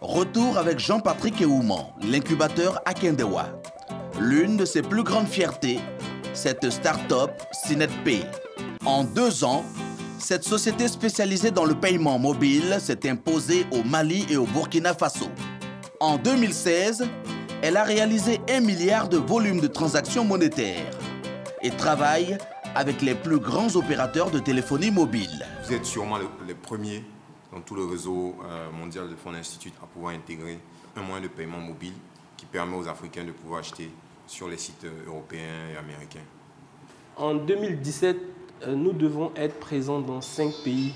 Retour avec Jean-Patrick Eouman, l'incubateur Akindewa. L'une de ses plus grandes fiertés, cette start-up SynetPay. En 2 ans, cette société spécialisée dans le paiement mobile s'est imposée au Mali et au Burkina Faso. En 2016, elle a réalisé 1 milliard de volume de transactions monétaires et travaille avec les plus grands opérateurs de téléphonie mobile. Vous êtes sûrement les premiers dans tout le réseau mondial de fonds d'instituts à pouvoir intégrer un moyen de paiement mobile qui permet aux Africains de pouvoir acheter sur les sites européens et américains. En 2017, nous devons être présents dans 5 pays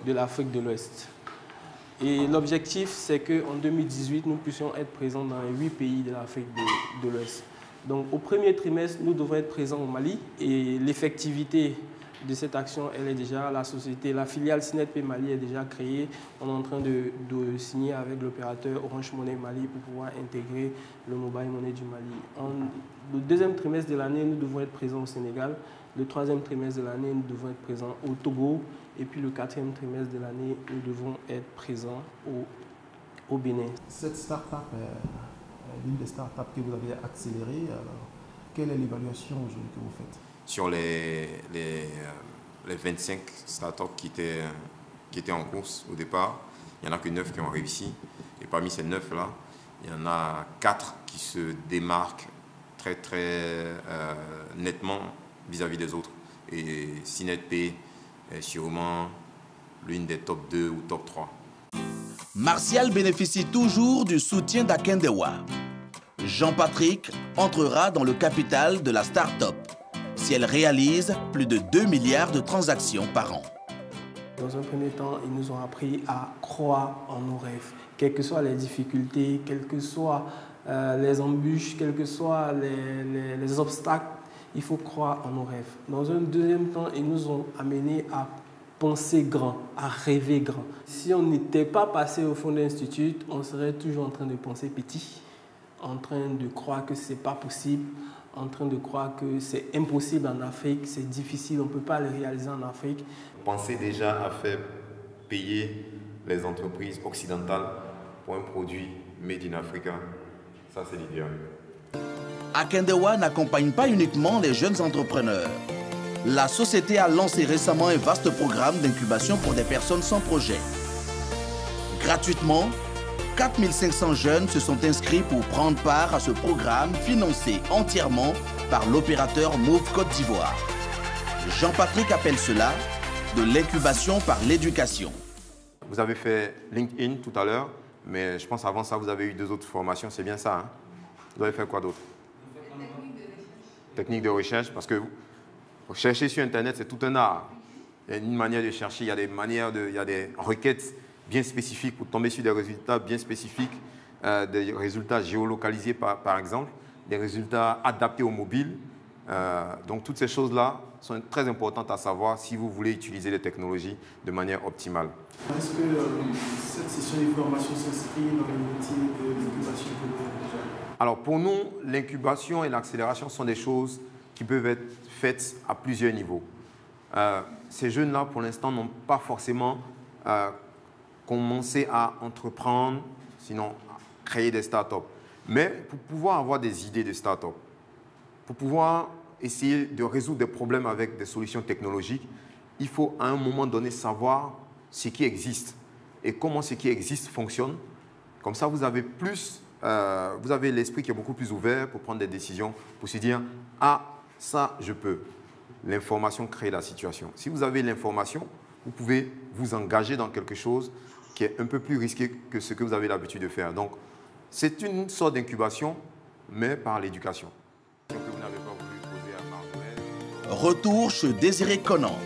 de l'Afrique de l'Ouest. Et l'objectif, c'est qu'en 2018, nous puissions être présents dans les 8 pays de l'Afrique de l'Ouest. Donc au premier trimestre, nous devons être présents au Mali et l'effectivité de cette action, elle est déjà, la société, la filiale SNEDP Mali est déjà créée. On est en train de signer avec l'opérateur Orange Money Mali pour pouvoir intégrer le mobile money du Mali. Le deuxième trimestre de l'année, nous devons être présents au Sénégal. Le troisième trimestre de l'année, nous devons être présents au Togo. Et puis le quatrième trimestre de l'année, nous devons être présents au Bénin. Cette start-up est l'une des start-up que vous avez accélérée. Alors, quelle est l'évaluation aujourd'hui que vous faites? Sur les 25 startups qui étaient en course au départ, il n'y en a que 9 qui ont réussi. Et parmi ces 9-là, il y en a 4 qui se démarquent très nettement vis-à-vis des autres. Et SNEDP est sûrement l'une des top 2 ou top 3. Martial bénéficie toujours du soutien d'Akendewa. Jean-Patrick entrera dans le capital de la start-up si elle réalise plus de 2 milliards de transactions par an. Dans un premier temps, ils nous ont appris à croire en nos rêves. Quelles que soient les difficultés, quelles que soient les embûches, quels que soient les obstacles, il faut croire en nos rêves. Dans un deuxième temps, ils nous ont amenés à penser grand, à rêver grand. Si on n'était pas passé au fond de l'Institut, on serait toujours en train de penser petit, en train de croire que ce n'est pas possible, en train de croire que c'est impossible en Afrique, c'est difficile, on ne peut pas le réaliser en Afrique. Pensez déjà à faire payer les entreprises occidentales pour un produit made in Africa. Ça, c'est l'idéal. Akendewa n'accompagne pas uniquement les jeunes entrepreneurs. La société a lancé récemment un vaste programme d'incubation pour des personnes sans projet. Gratuitement, 4500 jeunes se sont inscrits pour prendre part à ce programme financé entièrement par l'opérateur Move Côte d'Ivoire. Jean-Patrick appelle cela de l'incubation par l'éducation. Vous avez fait LinkedIn tout à l'heure, mais je pense avant ça, vous avez eu 2 autres formations, c'est bien ça, hein? Vous avez fait quoi d'autre? Technique de recherche, parce que chercher sur Internet, c'est tout un art. Il y a une manière de chercher, il y a des manières, il y a des requêtes bien spécifiques pour tomber sur des résultats bien spécifiques, des résultats géolocalisés par exemple, des résultats adaptés au mobile. Donc toutes ces choses-là sont très importantes à savoir si vous voulez utiliser les technologies de manière optimale. Est-ce que cette session de formation s'inscrit dans le métier de l'incubation que vous faites déjà? Alors pour nous, l'incubation et l'accélération sont des choses qui peuvent être faites à plusieurs niveaux. Ces jeunes-là, pour l'instant, n'ont pas forcément commencé à entreprendre, sinon à créer des startups. Mais pour pouvoir avoir des idées de startups, pour pouvoir essayer de résoudre des problèmes avec des solutions technologiques, il faut à un moment donné savoir ce qui existe et comment ce qui existe fonctionne. Comme ça, vous avez l'esprit qui est beaucoup plus ouvert pour prendre des décisions, pour se dire « Ah, ça, je peux ». L'information crée la situation. Si vous avez l'information, vous pouvez vous engager dans quelque chose qui est un peu plus risqué que ce que vous avez l'habitude de faire. Donc, c'est une sorte d'incubation, mais par l'éducation. Retour chez Désiré Conan.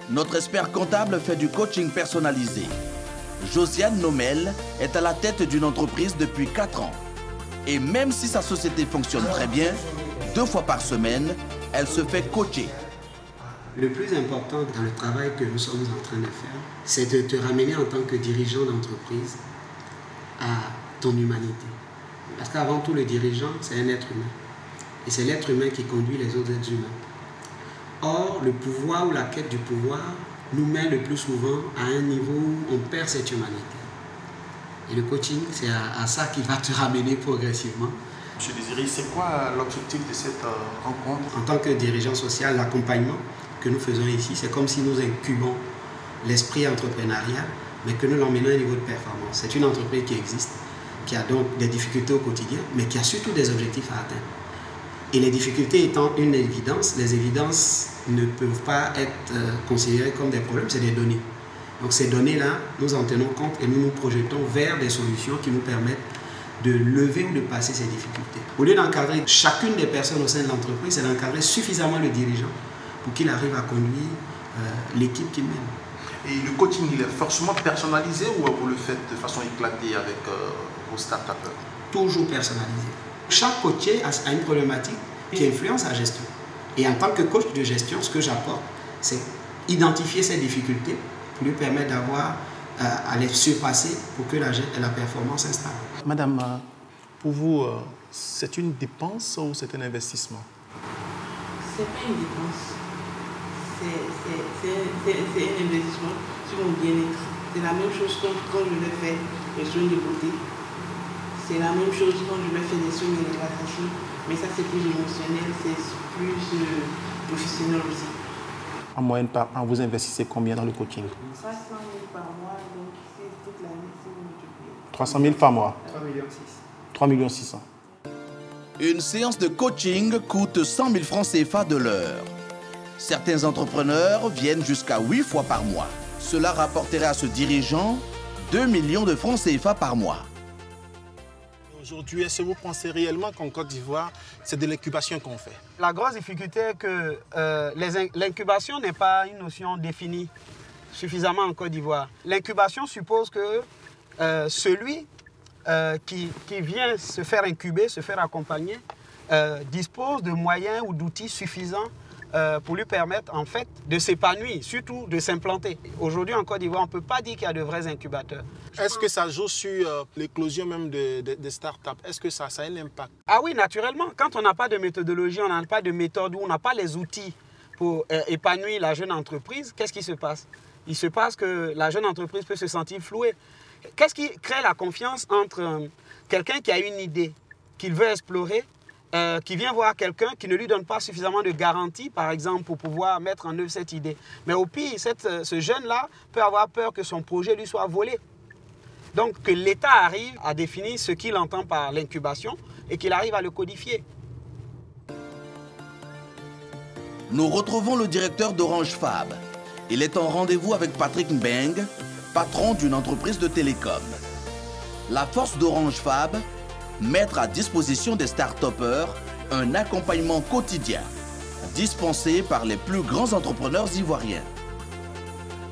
Notre expert comptable fait du coaching personnalisé. Josiane Nomel est à la tête d'une entreprise depuis 4 ans. Et même si sa société fonctionne très bien, 2 fois par semaine, elle se fait coacher. Le plus important dans le travail que nous sommes en train de faire, c'est de te ramener en tant que dirigeant d'entreprise à ton humanité. Parce qu'avant tout, le dirigeant, c'est un être humain. Et c'est l'être humain qui conduit les autres êtres humains. Or, le pouvoir ou la quête du pouvoir nous met le plus souvent à un niveau où on perd cette humanité. Et le coaching, c'est à ça qui va te ramener progressivement. Monsieur Désiré, c'est quoi l'objectif de cette rencontre? En tant que dirigeant social, l'accompagnement que nous faisons ici, c'est comme si nous incubons l'esprit entrepreneurial, mais que nous l'emmenons à un niveau de performance. C'est une entreprise qui existe, qui a donc des difficultés au quotidien, mais qui a surtout des objectifs à atteindre. Et les difficultés étant une évidence, les évidences ne peuvent pas être considérées comme des problèmes, c'est des données. Donc ces données-là, nous en tenons compte et nous nous projetons vers des solutions qui nous permettent de lever ou de passer ces difficultés. Au lieu d'encadrer chacune des personnes au sein de l'entreprise, c'est d'encadrer suffisamment le dirigeant pour qu'il arrive à conduire l'équipe qu'il mène. Et le coaching, il est forcément personnalisé ou vous le faites de façon éclatée avec vos start-upers? Toujours personnalisé. Chaque coaché a une problématique qui influence la gestion. Et en tant que coach de gestion, ce que j'apporte, c'est identifier ces difficultés pour lui permettre d'avoir à les surpasser pour que la performance s'installe. Madame, pour vous, c'est une dépense ou c'est un investissement? C'est pas une dépense. C'est un investissement sur mon bien-être. C'est la même chose quand je vais faire les soins de beauté. C'est la même chose quand je vais faire des soins de relaxation. Mais ça, c'est plus émotionnel, c'est plus professionnel aussi. En moyenne par an, vous investissez combien dans le coaching? 300 000 par mois, donc c'est toute l'année, c'est multiplié. 300 000 par mois? 3 600 000. Une séance de coaching coûte 100 000 francs CFA de l'heure. Certains entrepreneurs viennent jusqu'à 8 fois par mois. Cela rapporterait à ce dirigeant 2 millions de francs CFA par mois. Aujourd'hui, est-ce que vous pensez réellement qu'en Côte d'Ivoire, c'est de l'incubation qu'on fait? La grosse difficulté est que l'incubation n'est pas une notion définie suffisamment en Côte d'Ivoire. L'incubation suppose que celui qui vient se faire incuber, se faire accompagner, dispose de moyens ou d'outils suffisants pour lui permettre en fait de s'épanouir, surtout de s'implanter. Aujourd'hui en Côte d'Ivoire, on ne peut pas dire qu'il y a de vrais incubateurs. Est-ce que ça joue sur l'éclosion même des startups? Est-ce que ça a un impact? Ah oui, naturellement. Quand on n'a pas de méthodologie, on n'a pas de méthode, ou on n'a pas les outils pour épanouir la jeune entreprise, qu'est-ce qui se passe? Il se passe que la jeune entreprise peut se sentir flouée. Qu'est-ce qui crée la confiance entre quelqu'un qui a une idée, qu'il veut explorer, qui vient voir quelqu'un qui ne lui donne pas suffisamment de garanties, par exemple, pour pouvoir mettre en œuvre cette idée. Mais au pire, ce jeune-là peut avoir peur que son projet lui soit volé. Donc, que l'État arrive à définir ce qu'il entend par l'incubation et qu'il arrive à le codifier. Nous retrouvons le directeur d'Orange Fab. Il est en rendez-vous avec Patrick Mbeng, patron d'une entreprise de télécom. La force d'Orange Fab, mettre à disposition des start-upers un accompagnement quotidien, dispensé par les plus grands entrepreneurs ivoiriens.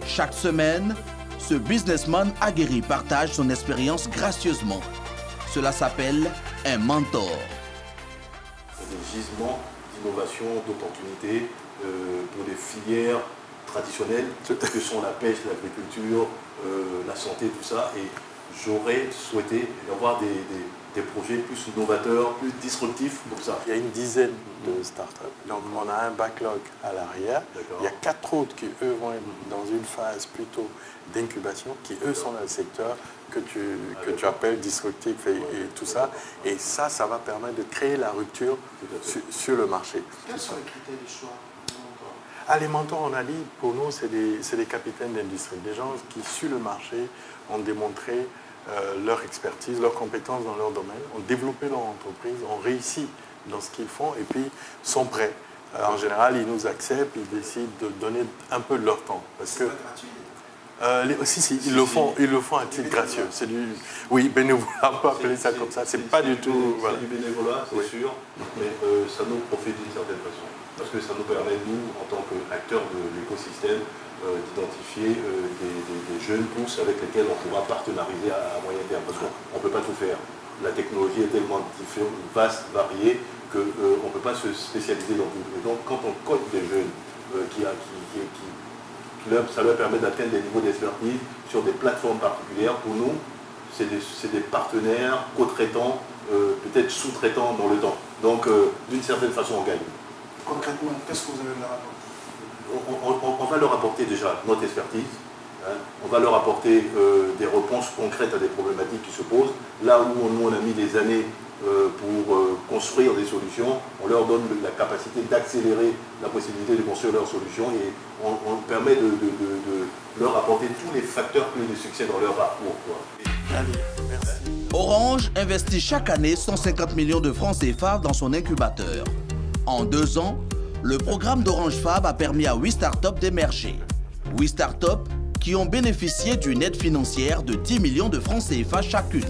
Chaque semaine, ce businessman aguerri partage son expérience gracieusement. Cela s'appelle un mentor. Des gisements d'innovation, d'opportunités pour des filières traditionnelles que sont la pêche, l'agriculture, la santé, tout ça. Et j'aurais souhaité avoir des projets plus novateurs, plus disruptifs comme ça. Il y a une dizaine de startups. Donc on a un backlog à l'arrière. Il y a 4 autres qui, eux, vont être dans une phase plutôt d'incubation, qui, eux, sont dans le secteur que tu appelles disruptif et tout ça. Et ça va permettre de créer la rupture sur le marché. Quels sont les critères de choix? Les mentors, on a dit, pour nous, c'est des capitaines d'industrie. Des gens qui, sur le marché, ont démontré leur expertise, leurs compétences dans leur domaine, ont développé leur entreprise, ont réussi dans ce qu'ils font et puis sont prêts. En général, ils nous acceptent, ils décident de donner un peu de leur temps. Parce que ils le font à titre gracieux. C'est du bénévolat, on peut appeler ça comme ça. C'est pas du tout. C'est du bénévolat, c'est sûr, mais ça nous profite d'une certaine façon. Parce que ça nous permet, nous, en tant qu'acteurs de l'écosystème, d'identifier des jeunes pousses avec lesquels on pourra partenariser à moyen terme. Parce qu'on ne peut pas tout faire. La technologie est tellement vaste, variée, qu'on ne peut pas se spécialiser dans tout. Et donc, quand on cote des jeunes ça leur permet d'atteindre des niveaux d'expertise sur des plateformes particulières, pour nous, c'est des partenaires, co-traitants, peut-être sous-traitants dans le temps. Donc, d'une certaine façon, on gagne. Concrètement, qu'est-ce que vous allez leur apporter? On va leur apporter déjà notre expertise, on va leur apporter des réponses concrètes à des problématiques qui se posent. Là où nous on a mis des années pour construire des solutions, on leur donne la capacité d'accélérer la possibilité de construire leurs solutions et on permet de leur apporter tous les facteurs clés de succès dans leur parcours. Allez, merci. Orange investit chaque année 150 millions de francs CFA dans son incubateur. En 2 ans, le programme d'Orange Fab a permis à 8 startups d'émerger. 8 startups qui ont bénéficié d'une aide financière de 10 millions de francs CFA chacune.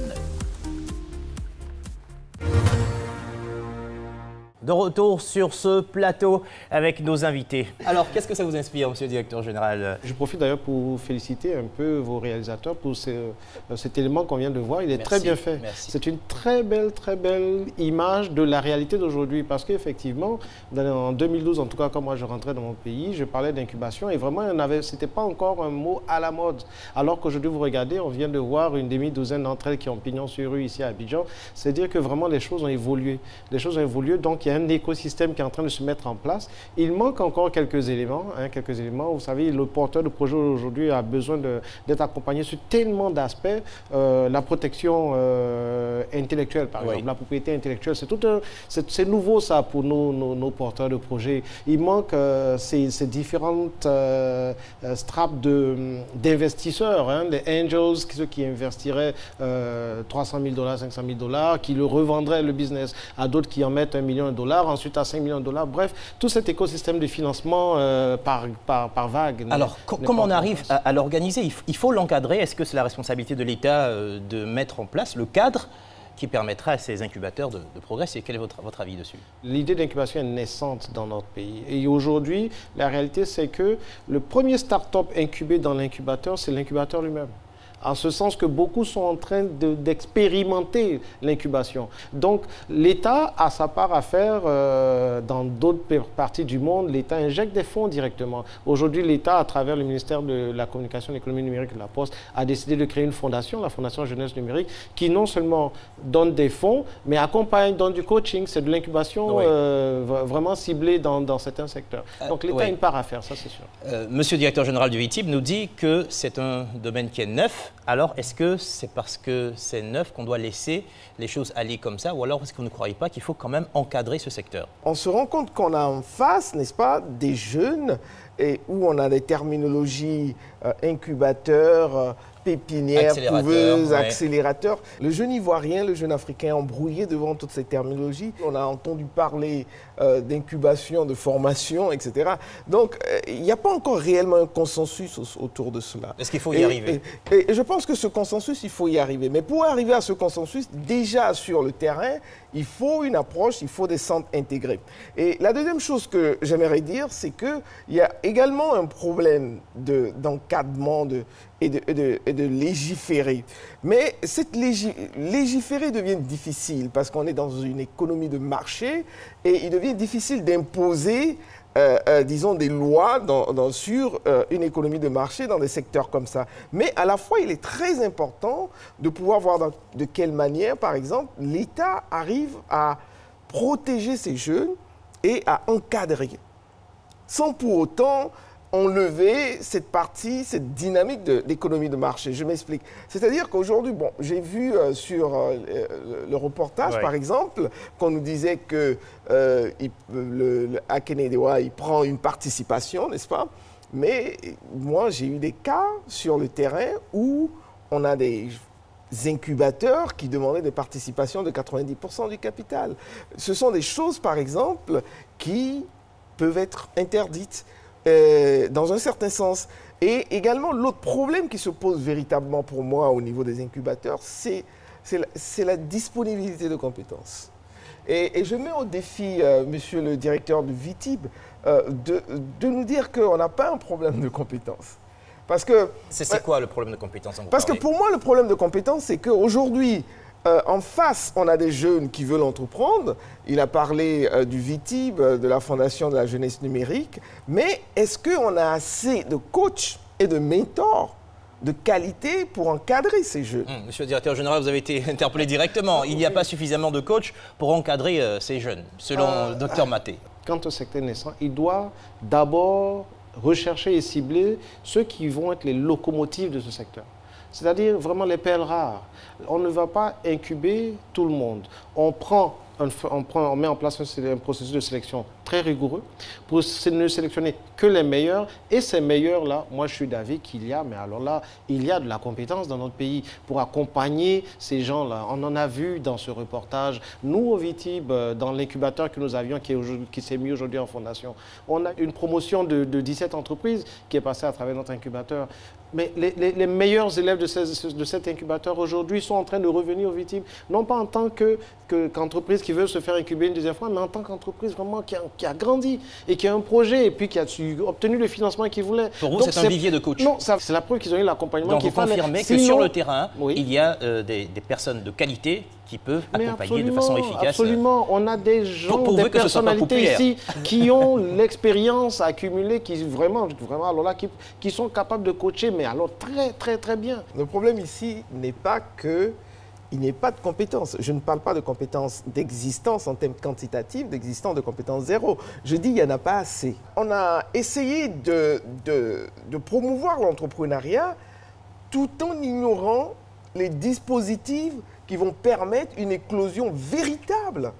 de retour sur ce plateau avec nos invités. Alors, qu'est-ce que ça vous inspire, monsieur le directeur général? Je profite d'ailleurs pour féliciter un peu vos réalisateurs pour cet élément qu'on vient de voir. Il est très bien fait. C'est une très belle image de la réalité d'aujourd'hui. Parce qu'effectivement, en 2012, en tout cas, quand moi je rentrais dans mon pays, je parlais d'incubation et vraiment, ce n'était pas encore un mot à la mode. Alors qu'aujourd'hui, vous regardez, on vient de voir une demi-douzaine d'entre elles qui ont pignon sur rue ici à Abidjan. C'est-à-dire que vraiment, les choses ont évolué. Les choses ont évolué, donc il y a un écosystème qui est en train de se mettre en place. Il manque encore quelques éléments. Vous savez, le porteur de projet aujourd'hui a besoin d'être accompagné sur tellement d'aspects. La protection intellectuelle, par exemple, la propriété intellectuelle, c'est nouveau ça pour nos porteurs de projets. Il manque ces différentes strates d'investisseurs, les angels, ceux qui investiraient 300 000 $, 500 000 $, qui le revendraient le business à d'autres qui en mettent $1 million, ensuite à 5 millions $. Bref, tout cet écosystème de financement par vague. Alors, comment on arrive à l'organiser? Il faut l'encadrer. Est-ce que c'est la responsabilité de l'État de mettre en place le cadre qui permettra à ces incubateurs de progresser? Quel est votre avis dessus? L'idée d'incubation est naissante dans notre pays. Et aujourd'hui, la réalité, c'est que le premier start-up incubé dans l'incubateur, c'est l'incubateur lui-même. En ce sens que beaucoup sont en train d'expérimenter l'incubation. Donc, l'État a sa part à faire dans d'autres parties du monde. L'État injecte des fonds directement. Aujourd'hui, l'État, à travers le ministère de la Communication, de l'Économie numérique et de la Poste, a décidé de créer une fondation, la Fondation Jeunesse Numérique, qui non seulement donne des fonds, mais accompagne, donne du coaching. C'est de l'incubation vraiment ciblée dans certains secteurs. Donc, l'État a une part à faire, ça c'est sûr. Monsieur le directeur général du VITIB nous dit que c'est un domaine qui est neuf. Alors, est-ce que c'est parce que c'est neuf qu'on doit laisser les choses aller comme ça, ou alors est-ce que vous ne croyez pas qu'il faut quand même encadrer ce secteur? On se rend compte qu'on a en face, n'est-ce pas, des jeunes et où on a des terminologies incubateurs, pépinières, couveuses, accélérateurs. Le jeune ivoirien, le jeune africain embrouillé devant toutes ces terminologies. On a entendu parler d'incubation, de formation, etc. Donc, il n'y a pas encore réellement un consensus autour de cela. Est-ce qu'il faut y arriver? Et je pense que ce consensus, il faut y arriver. Mais pour arriver à ce consensus, déjà sur le terrain, il faut une approche, il faut des centres intégrés. Et la deuxième chose que j'aimerais dire, c'est qu'il y a également un problème d'encadrement et de légiférer. Mais légiférer devient difficile parce qu'on est dans une économie de marché et il devient difficile d'imposer, disons, des lois sur une économie de marché dans des secteurs comme ça. Mais à la fois, il est très important de pouvoir voir de quelle manière, par exemple, l'État arrive à protéger ces jeunes et à encadrer, sans pour autant enlever cette partie, cette dynamique de l'économie de marché. Je m'explique. C'est-à-dire qu'aujourd'hui, bon, j'ai vu sur le reportage, par exemple, qu'on nous disait que le Akenedewa, il prend une participation, n'est-ce pas? Mais moi, j'ai eu des cas sur le terrain où on a des incubateurs qui demandaient des participations de 90% du capital. Ce sont des choses, par exemple, qui peuvent être interdites. Dans un certain sens. Et également, l'autre problème qui se pose véritablement pour moi au niveau des incubateurs, c'est la disponibilité de compétences. Et je mets au défi, monsieur le directeur du VITIB, de nous dire qu'on n'a pas un problème de compétences. Parce que... C'est quoi le problème de compétences? Parce que pour moi, le problème de compétences, c'est qu'aujourd'hui, en face, on a des jeunes qui veulent entreprendre. Il a parlé du VITIB, de la Fondation de la Jeunesse Numérique. Mais est-ce qu'on a assez de coachs et de mentors de qualité pour encadrer ces jeunes? Monsieur le directeur général, vous avez été interpellé directement. Il n'y a pas suffisamment de coachs pour encadrer ces jeunes, selon Dr Maté. Quant au secteur naissant, il doit d'abord rechercher et cibler ceux qui vont être les locomotives de ce secteur. C'est-à-dire vraiment les perles rares. On ne va pas incuber tout le monde. On met en place un processus de sélection très rigoureux pour ne sélectionner que les meilleurs. Et ces meilleurs-là, moi je suis d'avis qu'il y a, mais alors là, il y a de la compétence dans notre pays pour accompagner ces gens-là. On en a vu dans ce reportage. Nous, au VITIB, dans l'incubateur que nous avions, qui s'est mis aujourd'hui en fondation, on a une promotion de 17 entreprises qui est passée à travers notre incubateur. Mais les meilleurs élèves de cet incubateur aujourd'hui sont en train de revenir au VITIB, non pas en tant qu'entreprise qui veut se faire incuber une deuxième fois, mais en tant qu'entreprise vraiment qui a grandi et qui a un projet et puis qui a obtenu le financement qu'il voulait. Pour vous, c'est un vivier de coach? Non, c'est la preuve qu'ils ont eu l'accompagnement qu'il fallait. Donc vous confirmez que sur le terrain, il y a des personnes de qualité qui peuvent accompagner de façon efficace. Absolument, on a des gens, des personnalités ici qui ont l'expérience accumulée, qui vraiment alors là, qui sont capables de coacher, mais alors très bien. Le problème ici n'est pas que il n'y a pas de compétences. Je ne parle pas de compétences d'existence en termes quantitatifs, d'existence de compétences zéro. Je dis qu'il n'y en a pas assez. On a essayé de promouvoir l'entrepreneuriat tout en ignorant les dispositifs qui vont permettre une éclosion véritable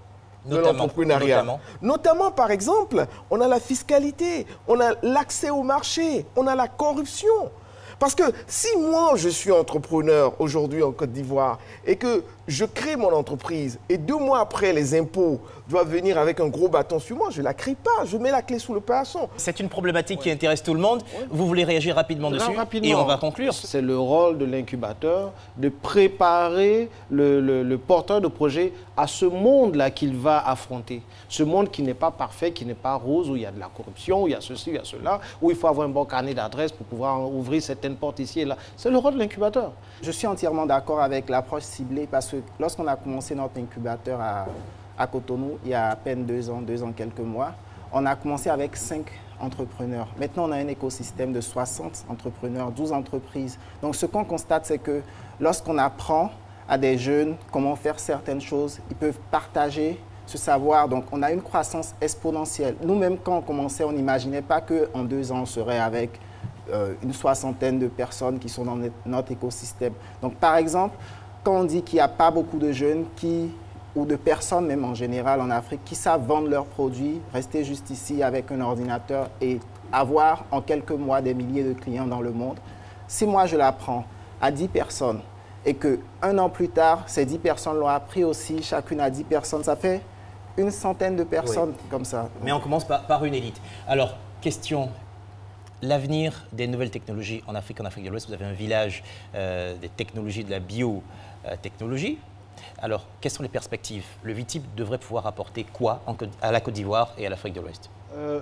de l'entrepreneuriat. Notamment, par exemple, on a la fiscalité, on a l'accès au marché, on a la corruption. Parce que si moi, je suis entrepreneur aujourd'hui en Côte d'Ivoire et que je crée mon entreprise et 2 mois après, les impôts doivent venir avec un gros bâton sur moi, je ne la crée pas, je mets la clé sous le paillasson. C'est une problématique qui intéresse tout le monde. Vous voulez réagir rapidement dessus et on va conclure. C'est le rôle de l'incubateur de préparer le porteur de projet à ce monde-là qu'il va affronter. Ce monde qui n'est pas parfait, qui n'est pas rose, où il y a de la corruption, où il y a ceci, il y a cela, où il faut avoir un bon carnet d'adresses pour pouvoir ouvrir certaines portes ici et là. C'est le rôle de l'incubateur. Je suis entièrement d'accord avec l'approche ciblée parce que lorsqu'on a commencé notre incubateur à Cotonou, il y a à peine 2 ans quelques mois, on a commencé avec 5 entrepreneurs. Maintenant, on a un écosystème de 60 entrepreneurs, 12 entreprises. Donc, ce qu'on constate, c'est que lorsqu'on apprend à des jeunes comment faire certaines choses, ils peuvent partager ce savoir. Donc, on a une croissance exponentielle. Nous-mêmes, quand on commençait, on n'imaginait pas qu'en 2 ans, on serait avec une 60aine de personnes qui sont dans notre écosystème. Donc, par exemple, quand on dit qu'il n'y a pas beaucoup de jeunes ou de personnes même en général en Afrique qui savent vendre leurs produits, rester juste ici avec un ordinateur et avoir en quelques mois des milliers de clients dans le monde, si moi je l'apprends à 10 personnes et qu'un an plus tard, ces 10 personnes l'ont appris aussi, chacune à 10 personnes, ça fait une centaine de personnes comme ça. Mais on commence par une élite. Alors, question. L'avenir des nouvelles technologies en Afrique de l'Ouest, vous avez un village des technologies, de la biotechnologie. Alors, quelles sont les perspectives? Le VITIB devrait pouvoir apporter quoi à la Côte d'Ivoire et à l'Afrique de l'Ouest?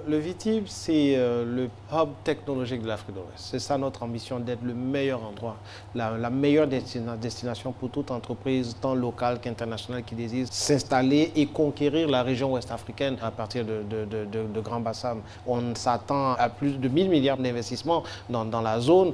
Le VITIB, c'est le hub technologique de l'Afrique de l'Ouest. C'est ça notre ambition, d'être le meilleur endroit, la meilleure destination pour toute entreprise, tant locale qu'internationale, qui désire s'installer et conquérir la région ouest africaine à partir de Grand Bassam. On s'attend à plus de 1000 milliards d'investissements dans la zone,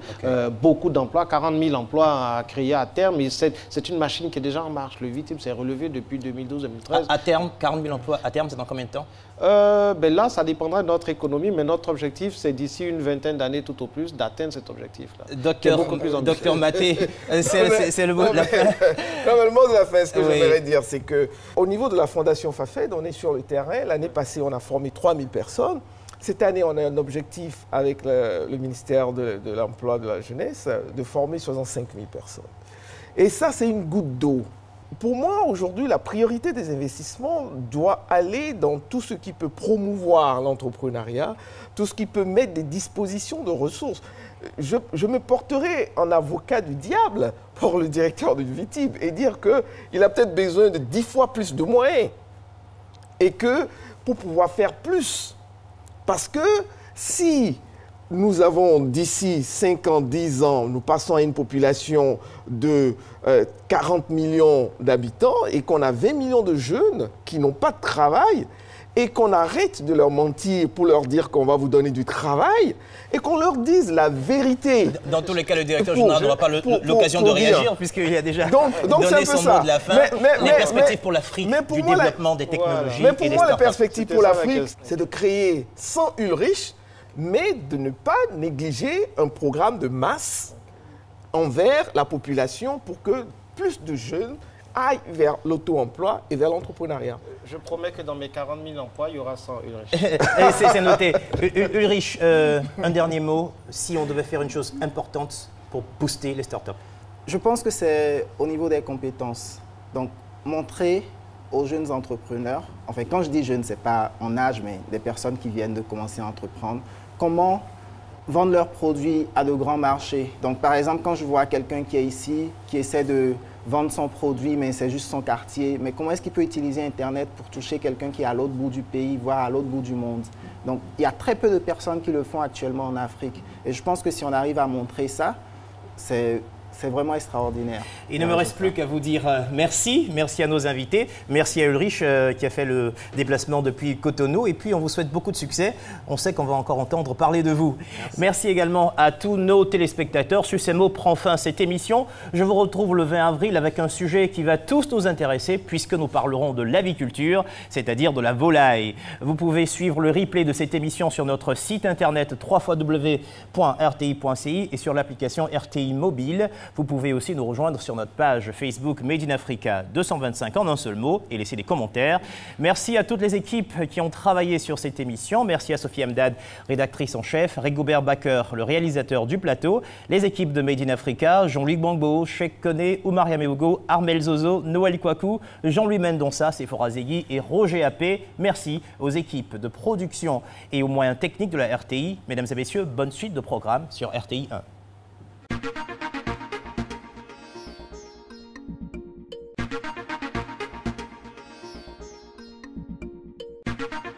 beaucoup d'emplois, 40 000 emplois à créer à terme. C'est une machine qui est déjà en marche. Le VITIB s'est relevé depuis 2012-2013. À terme, 40 000 emplois, à terme, c'est dans combien de temps? Là, ça dépendra de notre économie, mais notre objectif, c'est d'ici une 20aine d'années tout au plus, d'atteindre cet objectif-là. Docteur Maté, c'est le mot de la fin. Non, le mot de la fin, ce que j'aimerais dire, c'est qu'au niveau de la Fondation FAFED, on est sur le terrain. L'année passée, on a formé 3000 personnes. Cette année, on a un objectif avec le ministère de l'Emploi de la Jeunesse de former 65 000 personnes. Et ça, c'est une goutte d'eau. Pour moi, aujourd'hui, la priorité des investissements doit aller dans tout ce qui peut promouvoir l'entrepreneuriat, tout ce qui peut mettre des dispositions de ressources. Je me porterai en avocat du diable pour le directeur du VITIB et dire qu'il a peut-être besoin de 10 fois plus de moyens et que pour pouvoir faire plus. Parce que si nous avons d'ici 5 ans, 10 ans, nous passons à une population de 40 millions d'habitants et qu'on a 20 millions de jeunes qui n'ont pas de travail et qu'on arrête de leur mentir pour leur dire qu'on va vous donner du travail et qu'on leur dise la vérité. Dans tous les cas, le directeur général n'aura pas l'occasion de réagir puisqu'il y a déjà donné son mot de la fin. Les perspectives pour l'Afrique, du développement des technologies. Mais pour moi, les perspectives pour l'Afrique, c'est de créer 100 Ulrich, mais de ne pas négliger un programme de masse envers la population pour que plus de jeunes aillent vers l'auto-emploi et vers l'entrepreneuriat. Je promets que dans mes 40 000 emplois, il y aura 100 Ulrich. C'est noté. Ulrich, un dernier mot, si on devait faire une chose importante pour booster les startups. Je pense que c'est au niveau des compétences. Donc, montrer aux jeunes entrepreneurs, enfin quand je dis jeunes, ce n'est pas en âge, mais des personnes qui viennent de commencer à entreprendre, comment vendent leurs produits à de grands marchés. Donc par exemple, quand je vois quelqu'un qui est ici, qui essaie de vendre son produit, mais c'est juste son quartier, mais comment est-ce qu'il peut utiliser Internet pour toucher quelqu'un qui est à l'autre bout du pays, voire à l'autre bout du monde? Donc il y a très peu de personnes qui le font actuellement en Afrique. Et je pense que si on arrive à montrer ça, c'est vraiment extraordinaire. Il ne me reste plus qu'à vous dire merci. Merci à nos invités. Merci à Ulrich qui a fait le déplacement depuis Cotonou. Et puis, on vous souhaite beaucoup de succès. On sait qu'on va encore entendre parler de vous. Merci également à tous nos téléspectateurs. Sur ces mots prend fin cette émission. Je vous retrouve le 20 avril avec un sujet qui va tous nous intéresser puisque nous parlerons de l'aviculture, c'est-à-dire de la volaille. Vous pouvez suivre le replay de cette émission sur notre site internet www.rti.ci et sur l'application RTI Mobile. Vous pouvez aussi nous rejoindre sur notre page Facebook Made in Africa 225 en un seul mot et laisser des commentaires. Merci à toutes les équipes qui ont travaillé sur cette émission. Merci à Sophie Amdad, rédactrice en chef, Rigobert Baker, le réalisateur du plateau, les équipes de Made in Africa, Jean-Luc Bangbo, Cheikh Koné, Oumar Yameogo, Armel Zozo, Noël Kwaku, Jean-Louis Mendonça, Sephora Zegui et Roger Appé. Merci aux équipes de production et aux moyens techniques de la RTI. Mesdames et messieurs, bonne suite de programme sur RTI 1. Thank you.